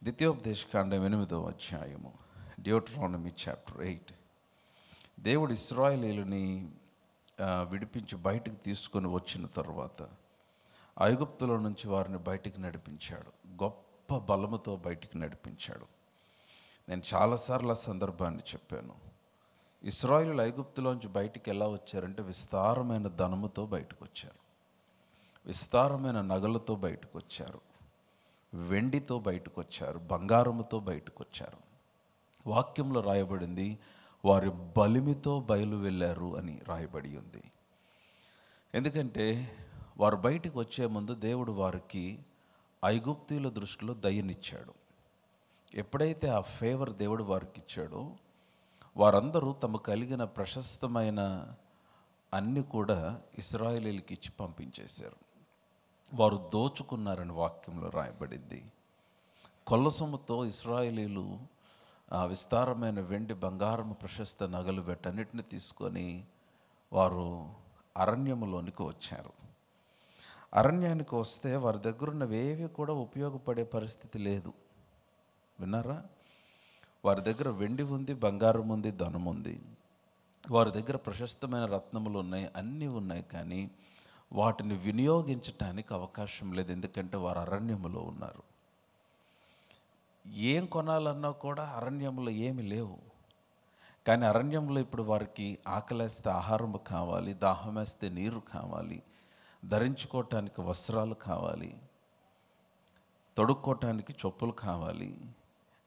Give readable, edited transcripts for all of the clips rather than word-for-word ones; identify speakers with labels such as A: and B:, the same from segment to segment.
A: ద్వితీయోపదేశకాండం 8వ అధ్యాయము, డ్యూటరానమీ చాప్టర్ 8. దేవుడు ఇశ్రాయేలీయులని విడిపించి బయటికి తీసుకొని వచ్చిన తర్వాత ఐగుప్తులో నుంచి వారిని బయటికి నడిపించాడు. గొప్ప బలముతో బయటికి నడిపించాడు. నేను చాలాసార్లు ఆ సందర్భాన్ని చెప్పాను. ఇశ్రాయేలీయులు ఐగుప్తులోంచి బయటికి ఎలా వచ్చారంటే విస్తారమైన ధనముతో బయటకు వచ్చారు, విస్తారమైన నగలతో బయటకు వచ్చారు, వెండితో బయటకు వచ్చారు, బంగారముతో బయటకు వచ్చారు. వాక్యంలో రాయబడింది వారి బలిమితో బయలు వెళ్ళారు అని రాయబడి ఉంది. ఎందుకంటే వారు బయటికి వచ్చే ముందు దేవుడు వారికి ఐగుప్తీయుల దృష్టిలో దయనిచ్చాడు. ఎప్పుడైతే ఆ ఫేవర్ దేవుడు వారికి ఇచ్చాడో వారందరూ తమ కలిగిన ప్రశస్తమైన అన్నీ కూడా ఇశ్రాయేలీయులకి ఇచ్చి పంపించేశారు. వారు దోచుకున్నారని వాక్యంలో రాయబడింది. కొల్లసొమ్ముతో ఇశ్రాయేలీయులు విస్తారమైన వెండి, బంగారము, ప్రశస్త నగలు వీటన్నిటిని తీసుకొని వారు అరణ్యములోనికి వచ్చారు. అరణ్యానికి వస్తే వారి దగ్గర ఉన్నవేవి కూడా ఉపయోగపడే పరిస్థితి లేదు. విన్నారా? వారి దగ్గర వెండి ఉంది, బంగారం ఉంది, ధనం ఉంది. వారి దగ్గర ప్రశస్తమైన రత్నములు ఉన్నాయి, అన్నీ ఉన్నాయి. కానీ వాటిని వినియోగించటానికి అవకాశం లేదు. ఎందుకంటే వారు అరణ్యములో ఉన్నారు. ఏం కొనాలన్నా కూడా అరణ్యంలో ఏమి లేవు. కానీ అరణ్యంలో ఇప్పుడు వారికి ఆకలేస్తే ఆహారం కావాలి, దాహం వేస్తే నీరు కావాలి, ధరించుకోవటానికి వస్త్రాలు కావాలి, తొడుక్కోవటానికి చెప్పులు కావాలి.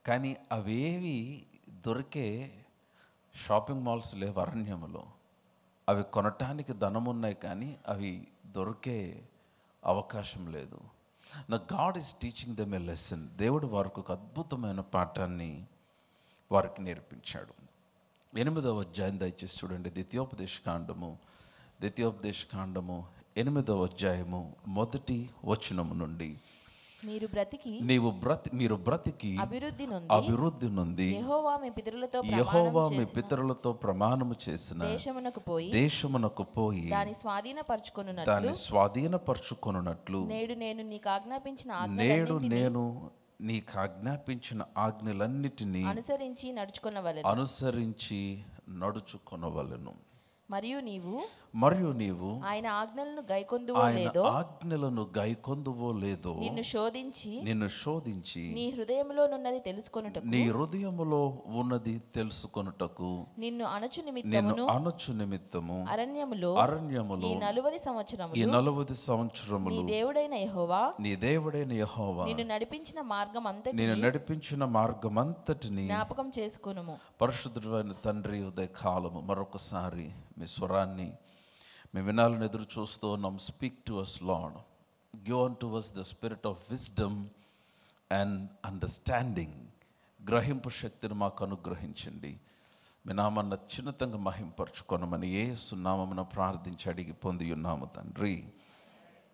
A: కానీ అవేవి దొరికే షాపింగ్ మాల్స్ లేవు అరణ్యములో. అవి కొనటానికి ధనం ఉన్నాయి, కానీ అవి దొరికే అవకాశం లేదు. నా God is teaching them a lesson. దేవుడు వారికి ఒక అద్భుతమైన పాఠాన్ని వారికి నేర్పించాడు. 8వ అధ్యాయం దయచేసి చూడండి. ద్వితీయోపదేశకాండము 8వ అధ్యాయము 1వ వచనము నుండి. మీరు బ్రతికి అభివృద్ధి నొంది యెహోవా మీ పితరులతో ప్రమాణము చేసిన దేశమునకు పోయి దాని స్వాధీనపరచుకొనున్నట్లు నేడు నేను నీకు ఆజ్ఞాపించిన ఆజ్ఞలన్నిటినీ అనుసరించి నడుచుకొనవలెను. మరియు నీవు ఆయన ఆజ్ఞలను గైకొందువో లేదో నిన్ను శోధించి నీ హృదయములో ఉన్నది తెలుసుకొనుటకు నిన్ను అణచు నిమిత్తము అరణ్యములో ఈ 40 సంవత్సరములు నీ దేవుడైన యెహోవా నిన్ను నడిపించిన మార్గమంతటిని జ్ఞాపకం చేసుకొనుము. పరిశుద్ధుడైన తండ్రి, ఉదయ కాలము మరొకసారి మీ స్వరాన్ని మేము వినాలని ఎదురు చూస్తూ ఉన్నాం. Speak to us Lord. Give unto us the spirit of wisdom and understanding. గ్రహింపు శక్తిని మాకు అనుగ్రహించండి. మీ నామాన్ని అత్యున్నతంగా మహింపరచుకొనమని యేసు నామమున ప్రార్థించి అడిగి పొంది ఉన్నాము తండ్రి.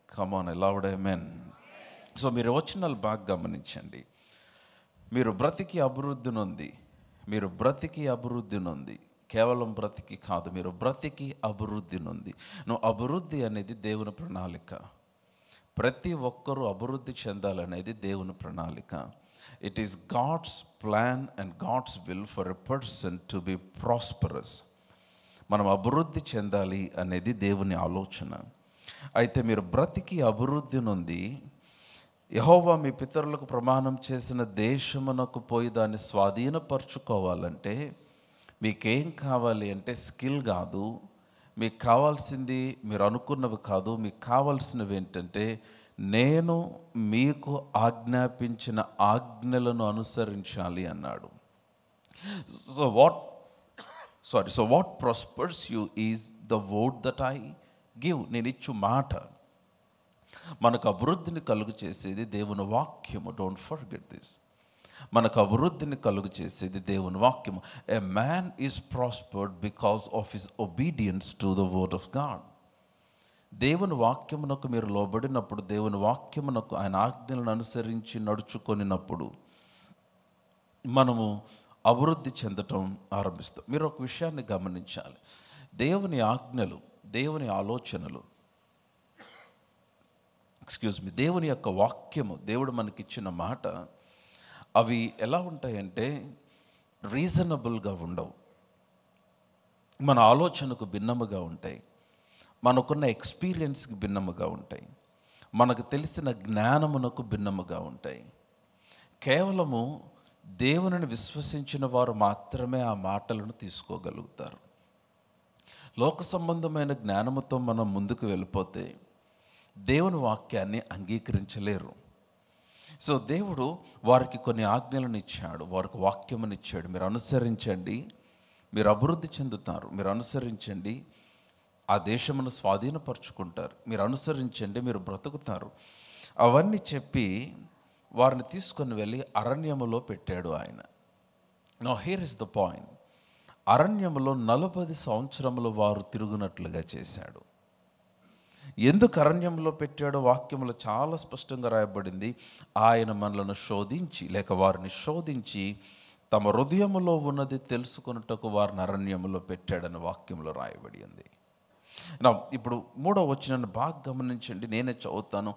A: Come on, loud amen. So మీరు వచనాలు బాగా గమనించండి. మీరు బ్రతికి అభివృద్ధి నొంది. కేవలం బ్రతికి కాదు, మీరు బ్రతికి అభివృద్ధి నొంది. అభివృద్ధి అనేది దేవుని ప్రణాళిక. ప్రతి ఒక్కరూ అభివృద్ధి చెందాలనేది దేవుని ప్రణాళిక. It is God's plan and God's will for a person to be prosperous. మనం అభివృద్ధి చెందాలి అనేది దేవుని ఆలోచన. అయితే మీరు బ్రతికి అభివృద్ధి నొంది యెహోవా మీ పితరులకు ప్రమాణం చేసిన దేశమునకు పోయి దాన్ని స్వాధీనపరచుకోవాలంటే మీకేం కావాలి అంటే స్కిల్ కాదు, మీకు కావాల్సింది మీరు అనుకున్నవి కాదు. మీకు కావాల్సినవి ఏంటంటే నేను మీకు ఆజ్ఞాపించిన ఆజ్ఞలను అనుసరించాలి అన్నాడు. So what prospers you is the word that I give. నేను ఇచ్చు మాట. మనకు అభివృద్ధిని కలుగు చేసేది దేవుని వాక్యము. Don't forget this. మనకు అభివృద్ధిని కలుగు చేసేది దేవుని వాక్యము. A man is prospered because of his obedience to the word of God. దేవుని వాక్యమునకు మీరు లోబడినప్పుడు, దేవుని వాక్యమునకు ఆయన ఆజ్ఞలను అనుసరించి నడుచుకొనినప్పుడు మనము అభివృద్ధి చెందటం ఆరంభిస్తాం. మీరు ఒక విషయాన్ని గమనించాలి. దేవుని ఆజ్ఞలు, దేవుని ఆలోచనలు, దేవుని యొక్క వాక్యము, దేవుడు మనకిచ్చిన మాట, అవి ఎలా ఉంటాయంటే రీజనబుల్గా ఉండవు, మన ఆలోచనకు భిన్నముగా ఉంటాయి, మనకున్న ఎక్స్పీరియన్స్కి భిన్నముగా ఉంటాయి, మనకు తెలిసిన జ్ఞానమునకు భిన్నముగా ఉంటాయి. కేవలము దేవునిని విశ్వసించిన వారు మాత్రమే ఆ మాటలను తీసుకోగలుగుతారు. లోక సంబంధమైన జ్ఞానముతో మనం ముందుకు వెళ్ళిపోతే దేవుని వాక్యాన్ని అంగీకరించలేరు. సో దేవుడు వారికి కొన్ని ఆజ్ఞలను ఇచ్చాడు, వారికి వాక్యమును ఇచ్చాడు. మీరు అనుసరించండి, మీరు అభివృద్ధి చెందుతారు. మీరు అనుసరించండి, ఆ దేశమును స్వాధీనపరుచుకుంటారు. మీరు అనుసరించండి, మీరు బ్రతుకుతారు. అవన్నీ చెప్పి వారిని తీసుకొని వెళ్ళి అరణ్యములో పెట్టాడు ఆయన. Now here is the point. అరణ్యములో 40 సంవత్సరములు వారు తిరుగునట్లుగా చేశాడు. ఎందుకు అరణ్యంలో పెట్టాడో వాక్యములో చాలా స్పష్టంగా రాయబడింది. ఆయన మనలను శోధించి, లేక వారిని శోధించి తమ హృదయములో ఉన్నది తెలుసుకొనుటకు వారిని అరణ్యములో పెట్టాడని వాక్యంలో రాయబడి ఉంది. ఇప్పుడు 3వ వచనాన్ని బాగా గమనించండి, నేనే చదువుతాను.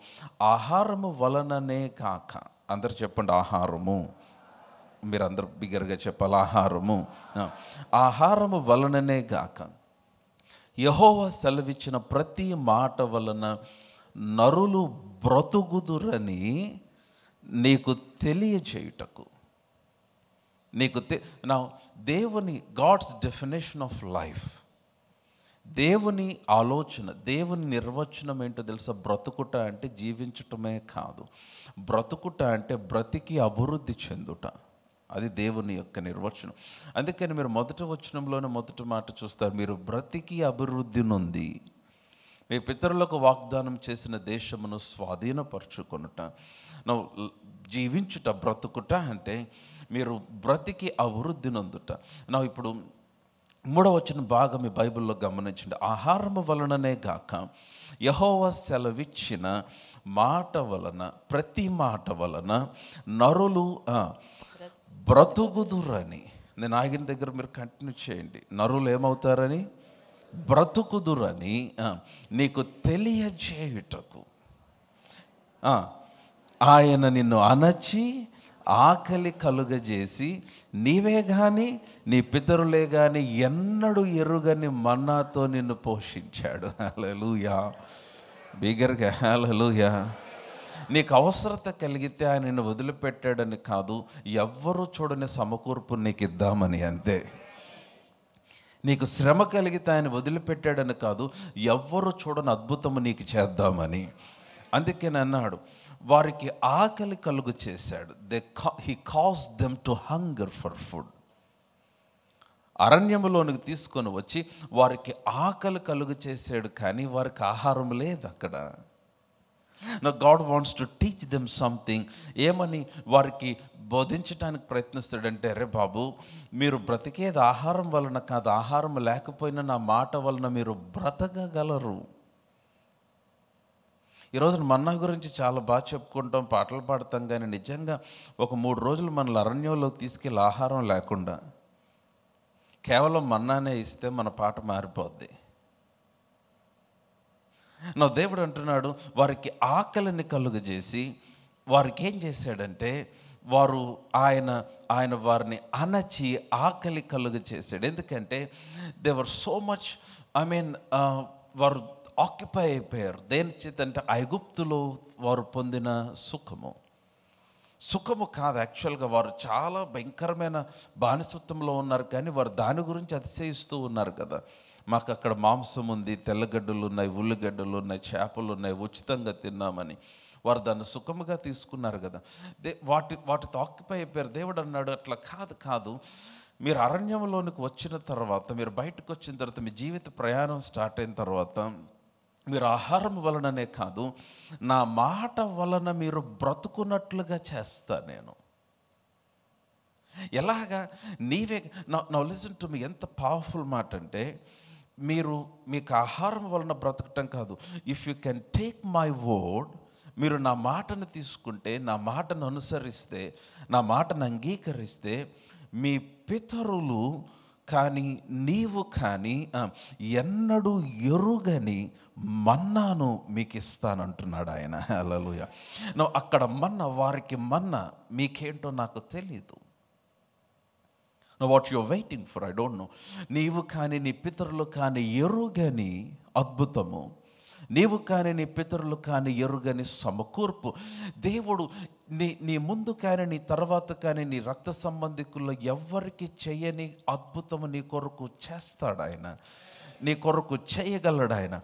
A: ఆహారము వలననే కాక, అందరు చెప్పండి ఆహారము. మీరు అందరు బిగ్గరగా చెప్పాలి ఆహారము. ఆహారము వలననే గాక యెహోవా సెలవిచ్చిన ప్రతి మాట వలన నరులు బ్రతుకుదురని నీకు తెలియచేయుటకు. నా దేవుని గాడ్స్ డెఫినేషన్ ఆఫ్ లైఫ్, దేవుని ఆలోచన, దేవుని నిర్వచనం ఏంటో తెలుసా? బ్రతుకుట అంటే జీవించటమే కాదు, బ్రతుకుట అంటే బ్రతికి అభివృద్ధి చెందుట. అది దేవుని యొక్క నిర్వచనం. అందుకని మీరు మొదటి వచనంలోనే మొదటి మాట చూస్తారు, మీరు బ్రతికి అభివృద్ధి నొంది మీ పితరులకు వాగ్దానం చేసిన దేశమును స్వాధీనపరచుకొనుట. జీవించుట, బ్రతుకుట అంటే మీరు బ్రతికి అభివృద్ధి నొందుట. ఇప్పుడు 3వ వచనం బాగా మీ బైబిల్లో గమనించండి. ఆహారము వలననే గాక యెహోవా సెలవిచ్చిన మాట వలన, ప్రతి మాట వలన నరులు బ్రతుకుదురని. నేను ఆగిన దగ్గర మీరు కంటిన్యూ చేయండి. నరులు ఏమవుతారని? బ్రతుకుదురని నీకు తెలియజేయుటకు ఆయన నిన్ను అణచి ఆకలి కలుగజేసి, నీవే కానీ నీ పితరులే కానీ ఎన్నడూ ఎరుగని మన్నాతో నిన్ను పోషించాడు. హల్లెలూయా, బిగ్గరగా హల్లెలూయా. నీకు అవసరత కలిగితే ఆయన నిన్ను వదిలిపెట్టాడని కాదు, ఎవ్వరూ చూడని సమకూర్పు నీకు ఇద్దామని, అంతే. నీకు శ్రమ కలిగితే ఆయన వదిలిపెట్టాడని కాదు, ఎవ్వరూ చూడని అద్భుతము నీకు చేద్దామని. అందుకే అన్నాడు, వారికి ఆకలి కలుగు చేశాడు. He caused them to hunger for food. అరణ్యములోనికి తీసుకొని వచ్చి వారికి ఆకలి కలుగు చేశాడు, కానీ వారికి ఆహారం లేదు అక్కడ. Now God wants to teach them something. ఏమని వారికి బోధించడానికి ప్రయత్నిస్తాడంటే, అరే బాబు, మీరు బ్రతికేది ఆహారం వలన కాదు, ఆహారం లేకపోయినా నా మాట వలన మీరు బ్రతకగలరు. ఈరోజు మన్నా గురించి చాలా బాగా చెప్పుకుంటాం, పాటలు పాడతాం, కానీ నిజంగా ఒక 3 రోజులు మనల్ని అరణ్యంలోకి తీసుకెళ్ళి ఆహారం లేకుండా కేవలం మన్నానే ఇస్తే మన పాట మారిపోద్ది. నా దేవుడు అంటున్నాడు, వారికి ఆకలిని కలుగజేసి, వారికి ఏం చేశాడంటే ఆయన వారిని అణచి ఆకలి కలుగ చేశాడు. ఎందుకంటే దే వర్ సో మచ్, వారు ఆక్యుపై అయిపోయారు. దేని చేతంటే ఐగుప్తులో వారు పొందిన సుఖము కాదు, యాక్చువల్గా వారు చాలా భయంకరమైన బానిసత్వంలో ఉన్నారు, కానీ వారు దాని గురించి అతిశయిస్తూ ఉన్నారు కదా. మాకు అక్కడ మాంసం ఉంది, తెల్లగడ్డలు ఉన్నాయి, ఉల్లిగడ్డలు ఉన్నాయి, చేపలు ఉన్నాయి, ఉచితంగా తిన్నామని వారు దాన్ని సుఖముగా తీసుకున్నారు కదా. వాటితో ఆక్యుపై అయిపోయారు. దేవుడు అన్నాడు, అట్లా కాదు, మీరు అరణ్యంలోనికి వచ్చిన తర్వాత, మీరు బయటకు వచ్చిన తర్వాత, మీ జీవిత ప్రయాణం స్టార్ట్ అయిన తర్వాత, మీరు ఆహారం వలననే కాదు, నా మాట వలన మీరు బ్రతుకున్నట్లుగా చేస్తా నేను. ఎలాగా? నీవే నా లిసన్ టు మీ. ఎంత పవర్ఫుల్ మాట అంటే, మీకు ఆహారం వలన బ్రతకటం కాదు. If you can take my word, మీరు నా మాటను తీసుకుంటే, నా మాటను అనుసరిస్తే, నా మాటను అంగీకరిస్తే, మీ పితరులు కానీ నీవు కానీ ఎన్నడూ ఎరుగని మన్నాను మీకు ఇస్తానంటున్నాడు ఆయన. హల్లెలూయా. అక్కడ మన్నా, వారికి మన్నా మీకేంటో నాకు తెలీదు. What your waiting for I don't know. నీవు కానీ నీ పితరులు కానీ ఎరుగని అద్భుతము, నీవు కానీ నీ పితరులు కానీ ఎరుగని సమకూర్పు దేవుడు నీ ముందు కానీ నీ తర్వాత కానీ నీ రక్త సంబంధికుల్లో ఎవ్వరికి చేయని అద్భుతము నీ కొరకు చేస్తాడు ఆయన, నీ కొరకు చేయగలడు ఆయన.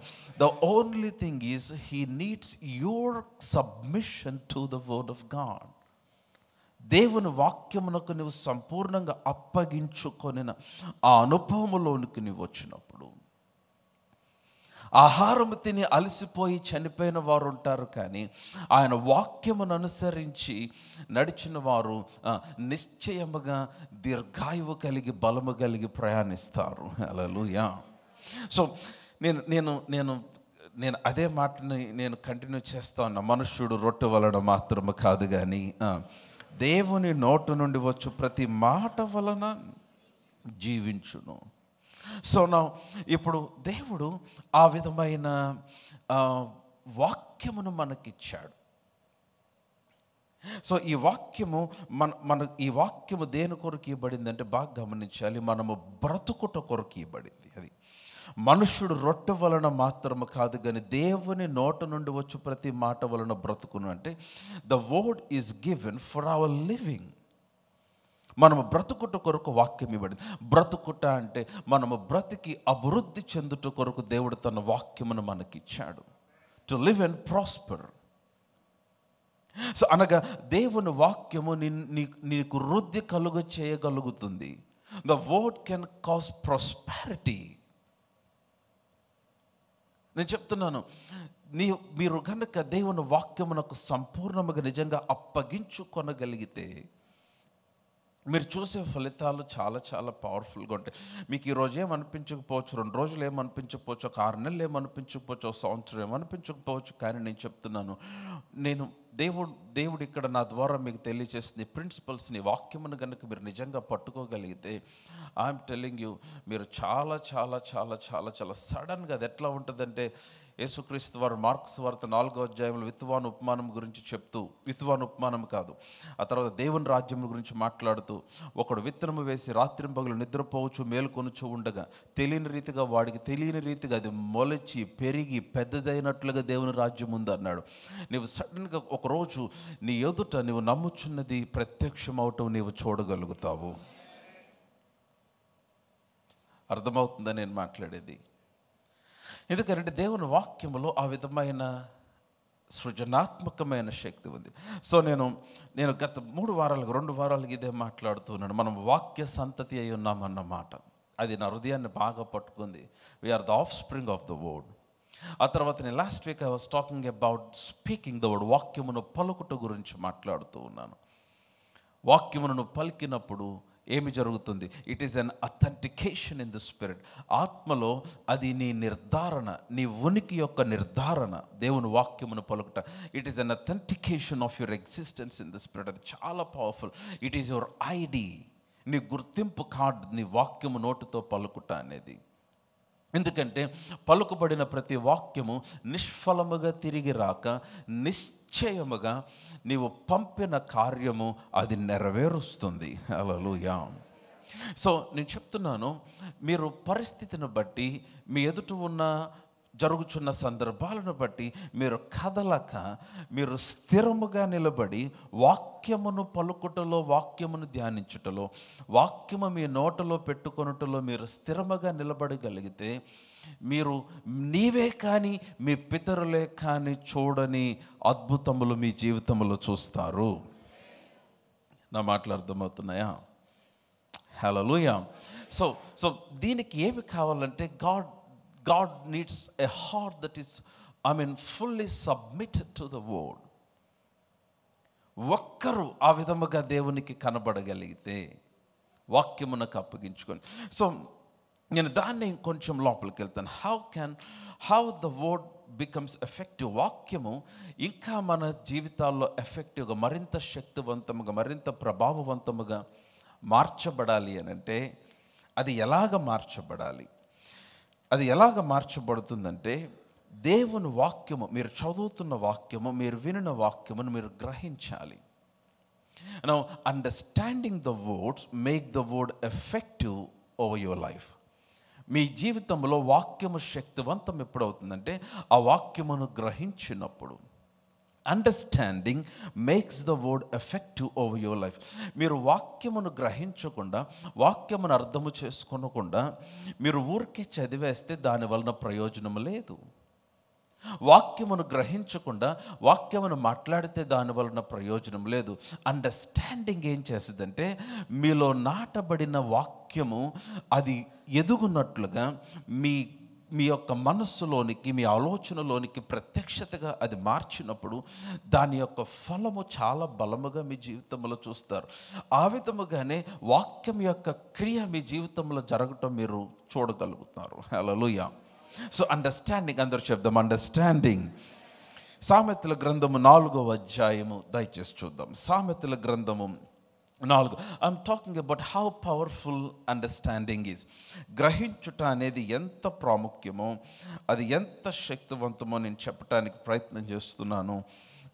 A: The only thing is he needs your submission to the word of God. దేవుని వాక్యమునకు నువ్వు సంపూర్ణంగా అప్పగించుకొనిన ఆ అనుభవములోనికి నువ్వు వచ్చినప్పుడు, ఆహారము తిని అలసిపోయి చనిపోయిన వారు ఉంటారు, కానీ ఆయన వాక్యమును అనుసరించి నడిచిన వారు నిశ్చయముగా దీర్ఘాయువు కలిగి బలము కలిగి ప్రయాణిస్తారు. హల్లెలూయా. సో నేను అదే మాటని నేను కంటిన్యూ చేస్తా ఉన్నా. మనుష్యుడు రొట్టె వలన మాత్రము కాదు కానీ దేవుని నోటు నుండి వచ్చు ప్రతి మాట వలన జీవించును. సో ఇప్పుడు దేవుడు ఆ విధమైన వాక్యమును మనకిచ్చాడు. సో ఈ వాక్యము ఈ వాక్యము దేని కొరకు ఇవ్వబడింది అంటే బాగా గమనించాలి, మనము బ్రతుకుట కొరకు ఇవ్వబడింది. అది మనుష్యుడు రొట్టె వలన మాత్రము కాదు కానీ దేవుని నోట నుండి వచ్చు ప్రతి మాట వలన బ్రతుకును. అంటే the word is given for hour living. మనము బ్రతుకుట కొరకు వాక్యం ఇవ్వబడింది. బ్రతుకుట అంటే మనము బ్రతికి అభివృద్ధి చెందుట కొరకు దేవుడు తన వాక్యమును మనకిచ్చాడు. To live and prosper. So అనగా దేవుని వాక్యము నీకు వృద్ధి కలుగ చేయగలుగుతుంది. The word can cause prosperity. నేను చెప్తున్నాను, మీరు కనుక దేవుని వాక్యమునకు సంపూర్ణముగా నిజంగా అప్పగించుకొనగలిగితే మీరు చూసే ఫలితాలు చాలా చాలా పవర్ఫుల్గా ఉంటాయి. మీకు ఈరోజు ఏమనిపించకపోవచ్చు, 2 రోజులు ఏమనిపించకపోవచ్చు, 6 నెలలు ఏమనిపించకపోవచ్చు, 1 సంవత్సరం ఏమనిపించకపోవచ్చు, కానీ నేను చెప్తున్నాను, దేవుడు ఇక్కడ నా ద్వారా మీకు తెలియజేస్తుంది ప్రిన్సిపల్స్ని, వాక్యమును కనుక మీరు నిజంగా పట్టుకోగలిగితే ఐఎమ్ టెల్లింగ్ యూ, మీరు చాలా చాలా చాలా చాలా చాలా సడన్గా అది ఎట్లా ఉంటుందంటే, యేసుక్రీస్తు వారు మార్క్స్ వార్త 4వ అధ్యాయంలో విత్తువాను ఉపమానం గురించి చెప్తూ, విత్తువాను ఉపమానం కాదు, ఆ తర్వాత దేవుని రాజ్యం గురించి మాట్లాడుతూ, ఒకడు విత్తనము వేసి రాత్రింపగలు నిద్రపోవచ్చు మేలుకొనుచు ఉండగా వాడికి తెలియని రీతిగా అది మొలచి పెరిగి పెద్దదైనట్లుగా దేవుని రాజ్యం ఉంది అన్నాడు. నీవు సడన్గా ఒకరోజు నీ ఎదుట నువ్వు నమ్ముచున్నది ప్రత్యక్షమవటం నీవు చూడగలుగుతావు. అర్థమవుతుందా నేను మాట్లాడేది? ఎందుకంటే దేవుని వాక్యములో ఆ విధమైన సృజనాత్మకమైన శక్తి ఉంది. సో నేను గత 2 వారాలుగా ఇదే మాట్లాడుతున్నాను. మనం వాక్య సంతతి అయి ఉన్నామన్నమాట. అది నా హృదయాన్ని బాగా పట్టుకుంది. We are the offspring of the word. ఆ తర్వాత నేను last week I was talking about speaking the word. వాక్యమును పలుకుట గురించి మాట్లాడుతూ ఉన్నాను. వాక్యమును పలికినప్పుడు ఏమి జరుగుతుంది? It is an authentication in the spirit. ఆత్మలో అది నీ నిర్ధారణ, నీ ఉనికి యొక్క నిర్ధారణ. దేవుని వాక్యమును పలుకుట it is an authentication of your existence in the spirit. అది చాలా powerful. It is your ID, నీ గుర్తింపు కార్డ్, నీ వాక్యము నోటితో పలుకుట అనేది. ఎందుకంటే పలుకుబడిన ప్రతి వాక్యము నిష్ఫలముగా తిరిగి రాక నిశ్చయముగా నీవు పంపిన కార్యము అది నెరవేరుస్తుంది. హల్లెలూయా. సో నేను చెప్తున్నాను, మీరు పరిస్థితిని బట్టి, మీ ఎదుట ఉన్న జరుగుతున్న సందర్భాలను బట్టి మీరు కదలక, మీరు స్థిరముగా నిలబడి వాక్యమును పలుకుటలో, వాక్యమును ధ్యానించుటలో, వాక్యము మీ నోటలో పెట్టుకొనుటలో మీరు స్థిరముగా నిలబడగలిగితే మీరు నీవే కానీ మీ పితరులే కానీ చూడని అద్భుతములు మీ జీవితంలో చూస్తారు. నా మాటలు అర్థమవుతున్నాయా? హల్లెలూయా. సో దీనికి ఏమి కావాలంటే God needs a heart that is, fully submitted to the word. ఒక్కరు ఆ విధముగా దేవునికి కనబడగలిగితే వాక్యమునకు అప్పగించుకొని. సో నేను దాన్ని కొంచెం లోపలికి వెళ్తాను. How the word becomes effective. వాక్యము ఇంకా మన జీవితాల్లో ఎఫెక్టివ్గా, మరింత శక్తివంతముగా, మరింత ప్రభావవంతముగా మార్చబడాలి అని అంటే అది ఎలాగ మార్చబడాలి? అది ఎలాగ మార్చబడుతుందంటే, దేవుని వాక్యము, మీరు చదువుతున్న వాక్యము, మీరు వినిన వాక్యమును మీరు గ్రహించాలి. Now, understanding the words make the word effective over your life. మీ జీవితంలో వాక్యము శక్తివంతం ఎప్పుడవుతుందంటే, ఆ వాక్యమును గ్రహించినప్పుడు. Understanding makes the word effective over your life. మీరు వాక్యమును గ్రహించకుండా, వాక్యమును అర్థము చేసుకోకుండా మీరు ఊరికే చదివేస్తే దాని వలన ప్రయోజనం లేదు. వాక్యమును గ్రహించకుండా వాక్యమును మాట్లాడితే దాని వలన ప్రయోజనం లేదు. అండర్స్టాండింగ్ ఏం చేస్తుందంటే, మీలో నాటబడిన వాక్యము అది ఎదుగునట్లుగా మీ యొక్క మనస్సులోనికి, మీ ఆలోచనలోనికి ప్రత్యక్షతగా అది మార్చినప్పుడు దాని యొక్క ఫలము చాలా బలముగా మీ జీవితంలో చూస్తారు. ఆ విధముగానే వాక్యం యొక్క క్రియ మీ జీవితంలో జరగటం మీరు చూడగలుగుతారు. హల్లెలూయా. సో అండర్స్టాండింగ్, అందరూ చెప్దాం అండర్స్టాండింగ్. సామెతల గ్రంథము 4వ అధ్యాయము దయచేసి చూద్దాం. సామెతల గ్రంథము 4. I'm talking about how powerful understanding is. గ్రహించుట అనేది ఎంత ప్రాముఖ్యమో, అది ఎంత శక్తివంతమో నేను చెప్పడానికి ప్రయత్నం చేస్తున్నాను.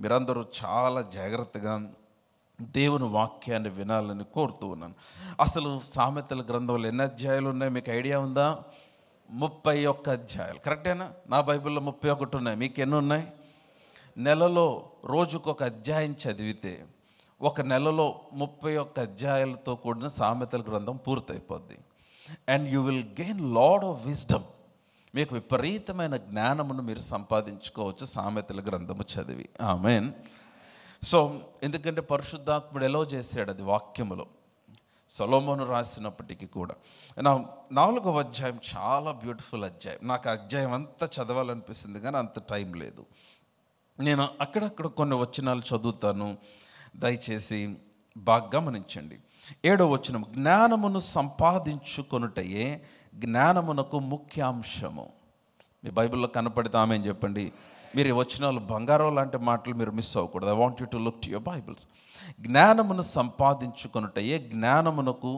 A: మీరందరూ చాలా జాగ్రత్తగా దేవుని వాక్యాన్ని వినాలని కోరుతూ ఉన్నాను. అసలు సామెతల గ్రంథంలో ఎన్ని అధ్యాయాలు ఉన్నాయి మీకు ఐడియా ఉందా? 31 అధ్యాయాలు. కరెక్టేనా? నా బైబిల్లో 31 ఉన్నాయి. మీకు ఎన్ని ఉన్నాయి? నెలలో రోజుకొక అధ్యాయం చదివితే ఒక నెలలో 31 అధ్యాయాలతో కూడిన సామెతల గ్రంథం పూర్తయిపోద్ది. And you will gain lot of wisdom. మీకు విపరీతమైన జ్ఞానమును మీరు సంపాదించుకోవచ్చు సామెతల గ్రంథము చదివి. ఆమేన్. సో ఎందుకంటే పరిశుద్ధాత్ముడు ఎలో చేశాడు అది వాక్యములో, సొలొమోను రాసినప్పటికీ కూడా. 4వ అధ్యాయం చాలా బ్యూటిఫుల్ అధ్యాయం. నాకు అధ్యాయం అంతా చదవాలనిపిస్తుంది కానీ అంత టైం లేదు. నేను అక్కడక్కడ కొన్ని వచనాలు చదువుతాను, దయచేసి బాగా గమనించండి. 7వ వచనం, జ్ఞానమును సంపాదించుకొనుటయే జ్ఞానమునకు ముఖ్యాంశము. మీ బైబిల్లో కనపడితే ఆమేన్ చెప్పండి. మీరు ఈ వచనాలు బంగారం లాంటి మాటలు మీరు మిస్ అవ్వకూడదు. I want you to look to your Bibles. జ్ఞానమును సంపాదించుకొనుటయే జ్ఞానమునకు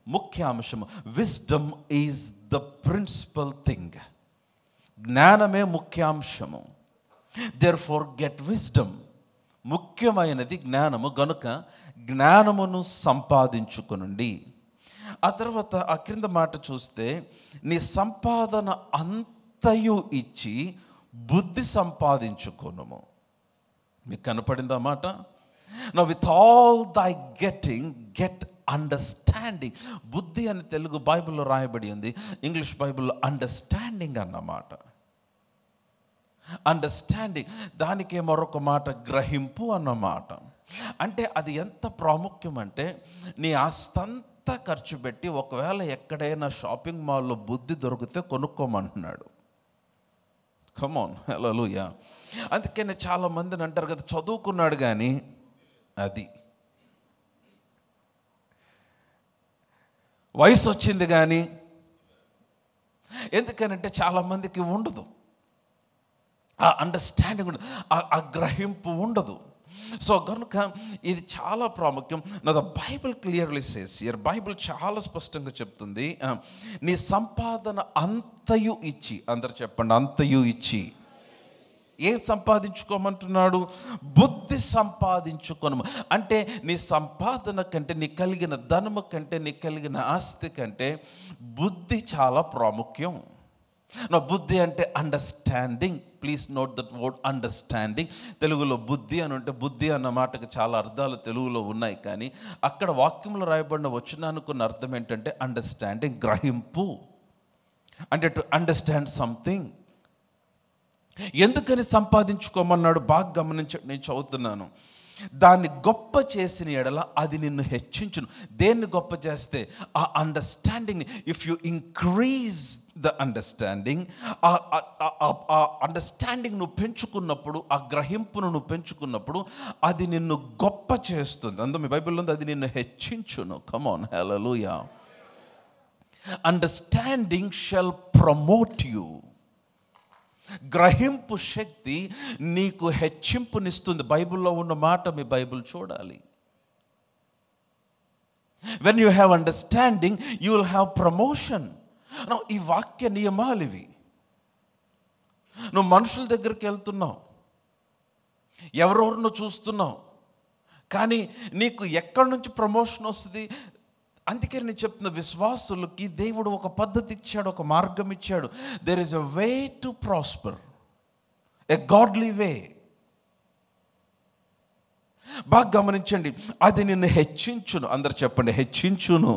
A: ముఖ్యాంశము. Wisdom is the principal thing. జ్ఞానమే ముఖ్యాంశము. Therefore get wisdom. ముఖ్యమైనది జ్ఞానము గనుక జ్ఞానమును సంపాదించుకొనండి. ఆ తర్వాత ఆ క్రింద మాట చూస్తే, నీ సంపాదన అంతయు ఇచ్చి బుద్ధి సంపాదించుకొనుము. మీకు కనపడిందా మాట? నౌ విత్ ఆల్ దై గెట్టింగ్ గెట్ అండర్స్టాండింగ్. బుద్ధి అని తెలుగు బైబిల్లో రాయబడి ఉంది, ఇంగ్లీష్ బైబిల్లో అండర్స్టాండింగ్ అన్నమాట. అండర్స్టాండింగ్, దానికే మరొక మాట గ్రహింపు అన్నమాట. అంటే అది ఎంత ప్రాముఖ్యం అంటే, నీ ఆస్తంతా ఖర్చు పెట్టి ఒకవేళ ఎక్కడైనా షాపింగ్ మాల్లో బుద్ధి దొరికితే కొనుక్కోమంటున్నాడు. కమ్ ఆన్, హల్లెలూయా. అందుకనే చాలా మందిని అంటారు కదా, చదువుకున్నాడు కానీ అది వయసు వచ్చింది కానీ. ఎందుకనంటే చాలామందికి ఉండదు ఆ అండర్స్టాండింగ్, ఉండదు, ఆ గ్రహింపు ఉండదు. సో కనుక ఇది చాలా ప్రాముఖ్యం. నా the Bible clearly says here, Bible చాలా స్పష్టంగా చెప్తుంది, నీ సంపాదన అంతయు ఇచ్చి. అందరు చెప్పండి, అంతయు ఇచ్చి. ఏం సంపాదించుకోమంటున్నాడు? బుద్ధి సంపాదించుకోను. అంటే నీ సంపాదన కంటే, నీ కలిగిన ధనము కంటే, నీ కలిగిన ఆస్తి కంటే బుద్ధి చాలా ప్రాముఖ్యం. నా బుద్ధి అంటే understanding. Please note that word understanding. తెలుగులో బుద్ధి అని అంటే, బుద్ధి అన్న మాటకు చాలా అర్థాలు తెలుగులో ఉన్నాయి, కానీ అక్కడ వాక్యంలో రాయబడిన వచనానికి ఉన్న అర్థం ఏంటంటే అండర్స్టాండింగ్, గ్రహింపు. అంటే టు అండర్స్టాండ్ సంథింగ్. ఎందుకని సంపాదించుకోమన్నాడు? బాగా గమనించండి, నేను చదువుతున్నాను. దాన్ని గొప్ప చేసిన ఎడల అది నిన్ను హెచ్చించును. దేన్ని గొప్ప చేస్తే? ఆ అండర్స్టాండింగ్ని. If you increase the understanding, ఆ అండర్స్టాండింగ్ నువ్వు పెంచుకున్నప్పుడు, ఆ గ్రహింపును నువ్వు పెంచుకున్నప్పుడు అది నిన్ను గొప్ప చేస్తుంది. అందులో మీ బైబిల్లో ఉంది, అది నిన్ను హెచ్చించును. Come on, hallelujah. Understanding shall promote you. గ్రహింపు శక్తి నీకు హెచ్చింపునిస్తుంది. బైబిల్లో ఉన్న మాట మీ బైబిల్ చూడాలి. When you have understanding you will have promotion. ఈ వాక్య నియమాలు ఇవి. నువ్వు మనుషుల దగ్గరికి వెళ్తున్నావు, ఎవరెవరినో చూస్తున్నావు, కానీ నీకు ఎక్కడి నుంచి ప్రమోషన్ వస్తుంది? అందుకే నేను చెప్తున్న, విశ్వాసులకి దేవుడు ఒక పద్ధతి ఇచ్చాడు, ఒక మార్గం ఇచ్చాడు. There is a way to prosper, a godly way. బాగా గమనించండి, అది నిన్ను హెచ్చించును. అందరు చెప్పండి, హెచ్చించును.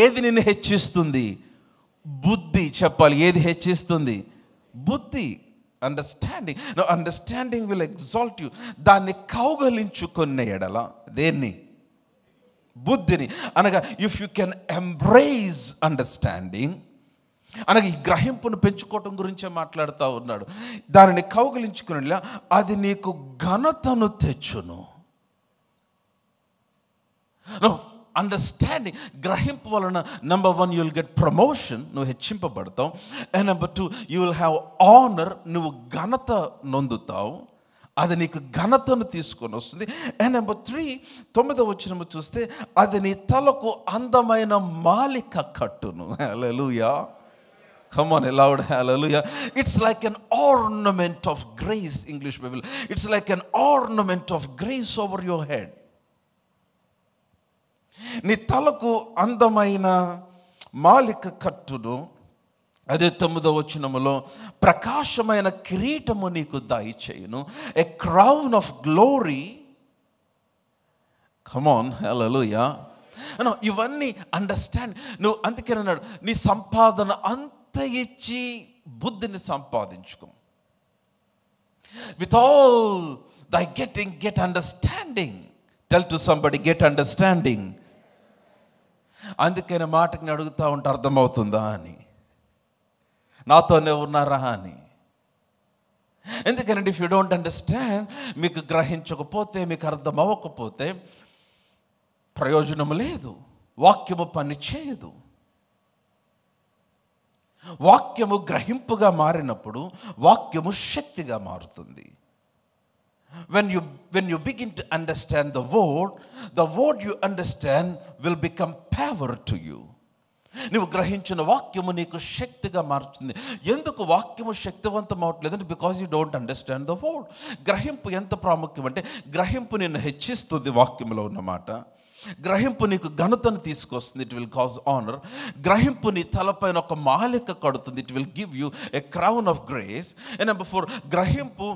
A: ఏది నిన్ను హెచ్చిస్తుంది? బుద్ధి. చెప్పాలి, ఏది హెచ్చిస్తుంది? బుద్ధి. Understanding. Understanding will exalt you. దాన్ని కౌగలించుకున్న ఎడల, దేన్ని? బుద్ధిని. అనగా if you can embrace understanding, అనగా ఈ గ్రహింపును పెంచుకోవటం గురించే మాట్లాడుతూ ఉన్నాడు. దానిని కౌగలించుకునేలా అది నీకు ఘనతను తెచ్చును. అండర్స్టాండింగ్, గ్రహింపు వలన number 1 you will get promotion, నువ్వు హెచ్చింపబడతావు. And number 2 you will have honour, నువ్వు ఘనత నొందుతావు, అది నీకు ఘనతను తీసుకొని వస్తుంది. అండ్ నెంబర్ 3 9వ వచనం చూస్తే, అది నీ తలకు అందమైన మాలిక కట్టును. హల్లెలూయా. Come on, loud hallelujah. It's like an ornament of grace, English Bible. It's like an ornament of grace over your head. నీ తలకు అందమైన మాలిక కట్టును. అదే 9వ వచనములో, ప్రకాశమైన కిరీటము నీకు దయచేయును, a crown of glory. Come on, hallelujah. ఇవన్నీ అండర్స్టాండ్. నువ్వు అందుకే అన్నాడు, నీ సంపాదన అంత ఇచ్చి బుద్ధిని సంపాదించుకో. With all thy getting, get understanding. Tell to somebody, get understanding. అందుకనే మాటకి అడుగుతూ ఉంటే అర్థమవుతుందా అని, నాతోనే ఉన్నారా అని. ఎందుకంటే ఇఫ్ యూ డోంట్ అండర్స్టాండ్, మీకు గ్రహించకపోతే, మీకు అర్థం అవ్వకపోతే ప్రయోజనం లేదు. వాక్యము పని చేయదు. వాక్యము గ్రహింపుగా మారినప్పుడు వాక్యము శక్తిగా మారుతుంది. When you begin to understand the word you understand will become power to you. నువ్వు గ్రహించిన వాక్యము నీకు శక్తిగా మారుతుంది. ఎందుకు వాక్యము శక్తివంతం అవట్లేదంటే, because you don't understand the word. గ్రహింపు ఎంత ప్రాముఖ్యం అంటే, గ్రహింపు నిన్ను హెచ్చిస్తుంది. వాక్యంలో ఉన్నమాట గ్రహింపు నీకు ఘనతను తీసుకొస్తుంది. It will cause honour. గ్రహింపు నీ తలపైన ఒక మాలిక కడుతుంది. It will give you a crown of grace. And number 4, గ్రహింపు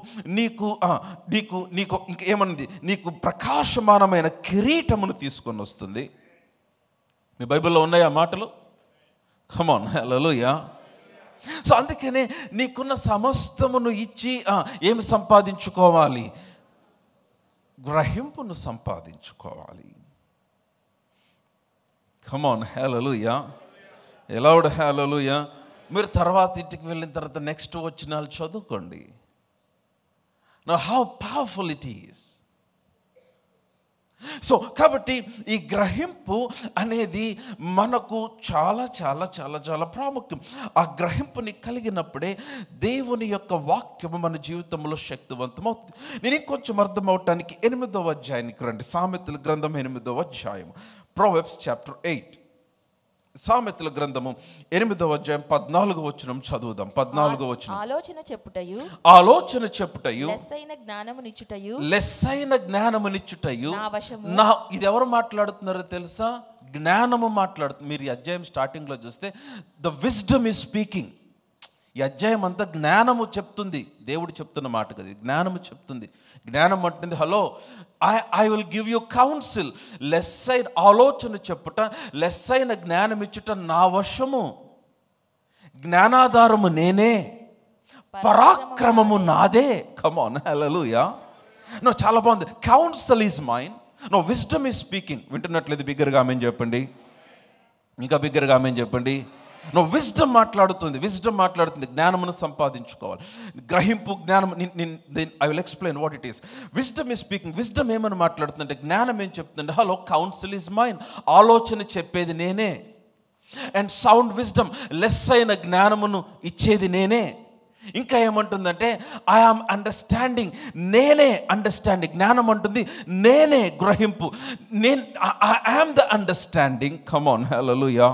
A: నీకు ఇంకేమన్నది, నీకు ప్రకాశమానమైన కిరీటమును తీసుకొని వస్తుంది. మీ బైబిల్లో ఉన్నాయా మాటలు? Come on, hallelujah. సో అందుకనే నీకున్న సమస్తమును ఇచ్చి ఏమి సంపాదించుకోవాలి? గ్రహింపును సంపాదించుకోవాలి. Come on, hallelujah. ఎలౌడ్ హల్లెలూయా. మీరు తర్వాత ఇంటికి వెళ్ళిన తర్వాత నెక్స్ట్ వచనాలు చదువుకోండి. Now how powerful it is. So కాబట్టి ఈ గ్రహింపు అనేది మనకు చాలా చాలా చాలా చాలా ప్రాముఖ్యం. ఆ గ్రహింపుని కలిగినప్పుడే దేవుని యొక్క వాక్యము మన జీవితంలో శక్తివంతం అవుతుంది. నేను కొంచెం అర్థం అవటానికి 8వ అధ్యాయానికి రండి. సామెతల గ్రంథం 8వ అధ్యాయం, Proverbs chapter 8. సామెతల గ్రంథము 8వ అధ్యాయం 14వ వచనం చదువుదాం. 14వ వచనం, ఆలోచన చెప్పుటయు లెస్సైన జ్ఞానమునిచ్చుటయు నా. ఇది ఎవరు మాట్లాడుతున్నారో తెలుసా? జ్ఞానము మాట్లాడుతుంది. మీరు ఈ అధ్యాయం స్టార్టింగ్లో చూస్తే ద విజ్డమ్ ఈజ్ స్పీకింగ్. ఈ అధ్యాయం అంతా జ్ఞానము చెప్తుంది. దేవుడు చెప్తున్న మాట కదా, జ్ఞానము చెప్తుంది. జ్ఞానం అంటుంది, hello I will give you counsel. లెస్సైన ఆలోచన చెప్పుట, లెస్సైన జ్ఞానం ఇచ్చుట నా వశము. జ్ఞానాధారము నేనే, పరాక్రమము నాదే. Come on, hallelujah. నో, చాలా బాగుంది. Counsel is mine, no wisdom is speaking. వింటున్నట్లేదు? బిగ్గరగా ఆమేన్ చెప్పండి. ఇంకా బిగ్గరగా ఆమేన్ చెప్పండి. నో, విజ్డమ్ మాట్లాడుతుంది. విజ్డమ్ మాట్లాడుతుంది. జ్ఞానమును సంపాదించుకోవాలి. గ్రహింపు, జ్ఞానం. I will explain what it is. Wisdom is speaking. Wisdom ఏమని మాట్లాడుతుందంటే, జ్ఞానం ఏం చెప్తుందంటే, హలో కౌన్సిల్ ఈజ్ మైన్, ఆలోచన చెప్పేది నేనే. అండ్ సౌండ్ విజ్డమ్, లెస్ అయిన జ్ఞానమును ఇచ్చేది నేనే. ఇంకా ఏమంటుందంటే ఐ ఆమ్ అండర్స్టాండింగ్, నేనే అండర్స్టాండింగ్. జ్ఞానం అంటుంది నేనే గ్రహింపు, నేను I am the understanding. Come on, hallelujah.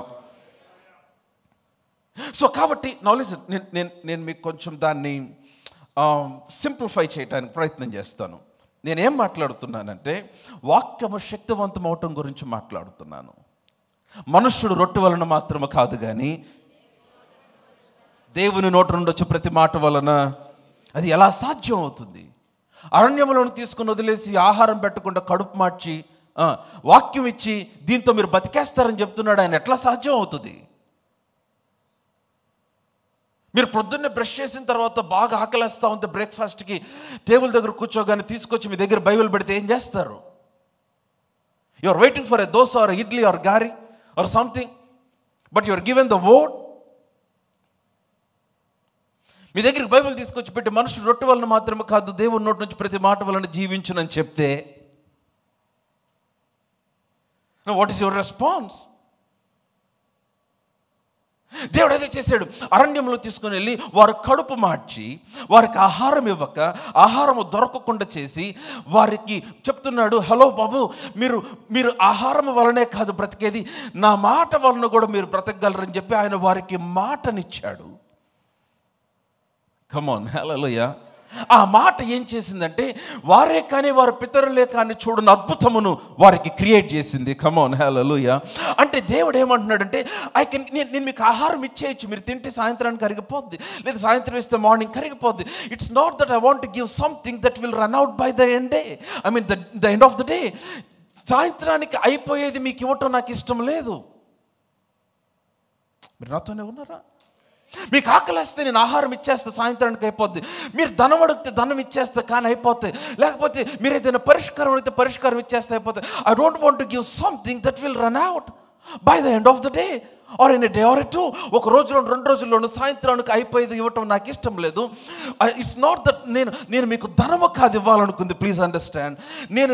A: So కాబట్టి నాలెడ్జ్ నేను మీకు కొంచెం దాన్ని సింప్లిఫై చేయడానికి ప్రయత్నం చేస్తాను. నేనేం మాట్లాడుతున్నానంటే వాక్యము శక్తివంతం అవటం గురించి మాట్లాడుతున్నాను. మనుష్యుడు రొట్టె వలన మాత్రమే కాదు కానీ దేవుని నోటి నుండి వచ్చే ప్రతి మాట వలన. అది ఎలా సాధ్యం అవుతుంది? అరణ్యంలోని తీసుకుని వదిలేసి ఆహారం పెట్టకుండా కడుపు మార్చి వాక్యం ఇచ్చి దీంతో మీరు బతికేస్తారని చెప్తున్నాడు ఆయన. ఎట్లా సాధ్యం అవుతుంది? మీరు పొద్దున్నే బ్రష్ చేసిన తర్వాత బాగా ఆకలేస్తూ ఉంటే బ్రేక్ఫాస్ట్కి టేబుల్ దగ్గర కూర్చోగానే తీసుకొచ్చి మీ దగ్గర బైబిల్ పెడితే ఏం చేస్తారు? You are waiting for a dosa or idli or gaari or something, but you are given the word. మీ దగ్గరికి బైబిల్ తీసుకొచ్చి పెట్టి మనుషుడు రొట్టె వలన మాత్రమే కాదు దేవుని నోటి నుంచి ప్రతి మాట వలన జీవించునని చెప్తే వాట్ ఈస్ యువర్ రెస్పాన్స్? దేవుడు అదే చేశాడు. అరణ్యంలో తీసుకుని వెళ్ళి వారు కడుపు మార్చి వారికి ఆహారం ఇవ్వక, ఆహారము దొరకకుండా చేసి వారికి చెప్తున్నాడు, హలో బాబు, మీరు ఆహారం వలనే కాదు బ్రతికేది, నా మాట వలన కూడా మీరు బ్రతకగలరని చెప్పి ఆయన వారికి మాటనిచ్చాడు. కమ్ ఆన్, హల్లెలూయా. ఆ మాట ఏం చేసిందంటే వారే కానీ వారి పితరులే కానీ చూడని అద్భుతమును వారికి క్రియేట్ చేసింది. కమ్ ఆన్, హల్లెలూయా. అంటే దేవుడు ఏమంటున్నాడంటే నేను మీకు ఆహారం ఇచ్చేయచ్చు, మీరు తింటే సాయంత్రానికి కరిగిపోద్ది, లేదా సాయంత్రం ఇస్తే మార్నింగ్ కరిగిపోద్ది. It's not that I want to give something that will run out by the end day, I mean the end of the day. సాయంత్రానికి అయిపోయేది మీకు ఇవ్వటం నాకు ఇష్టం లేదు. మీరు నాతోనే ఉన్నారా? మీకు ఆకలిస్తే నేను ఆహారం ఇచ్చేస్తే సాయంత్రానికి అయిపోద్ది. మీరు ధనం అడిగితే ధనం ఇచ్చేస్తే కానీ అయిపోతాయి. లేకపోతే మీరు ఏదైనా పరిష్కారం అడిగితే పరిష్కారం ఇచ్చేస్తే అయిపోతాయి. I don't want to give something that will run out by the end of the day or in a day or two. ఒక రోజులో 2 రోజుల్లోనూ సాయంత్రానికి అయిపోయేది ఇవ్వటం నాకు ఇష్టం లేదు. ఇట్స్ నాట్ దట్ నేను మీకు ధనము కాదు ఇవ్వాలనుకుంది, ప్లీజ్ అండర్స్టాండ్. నేను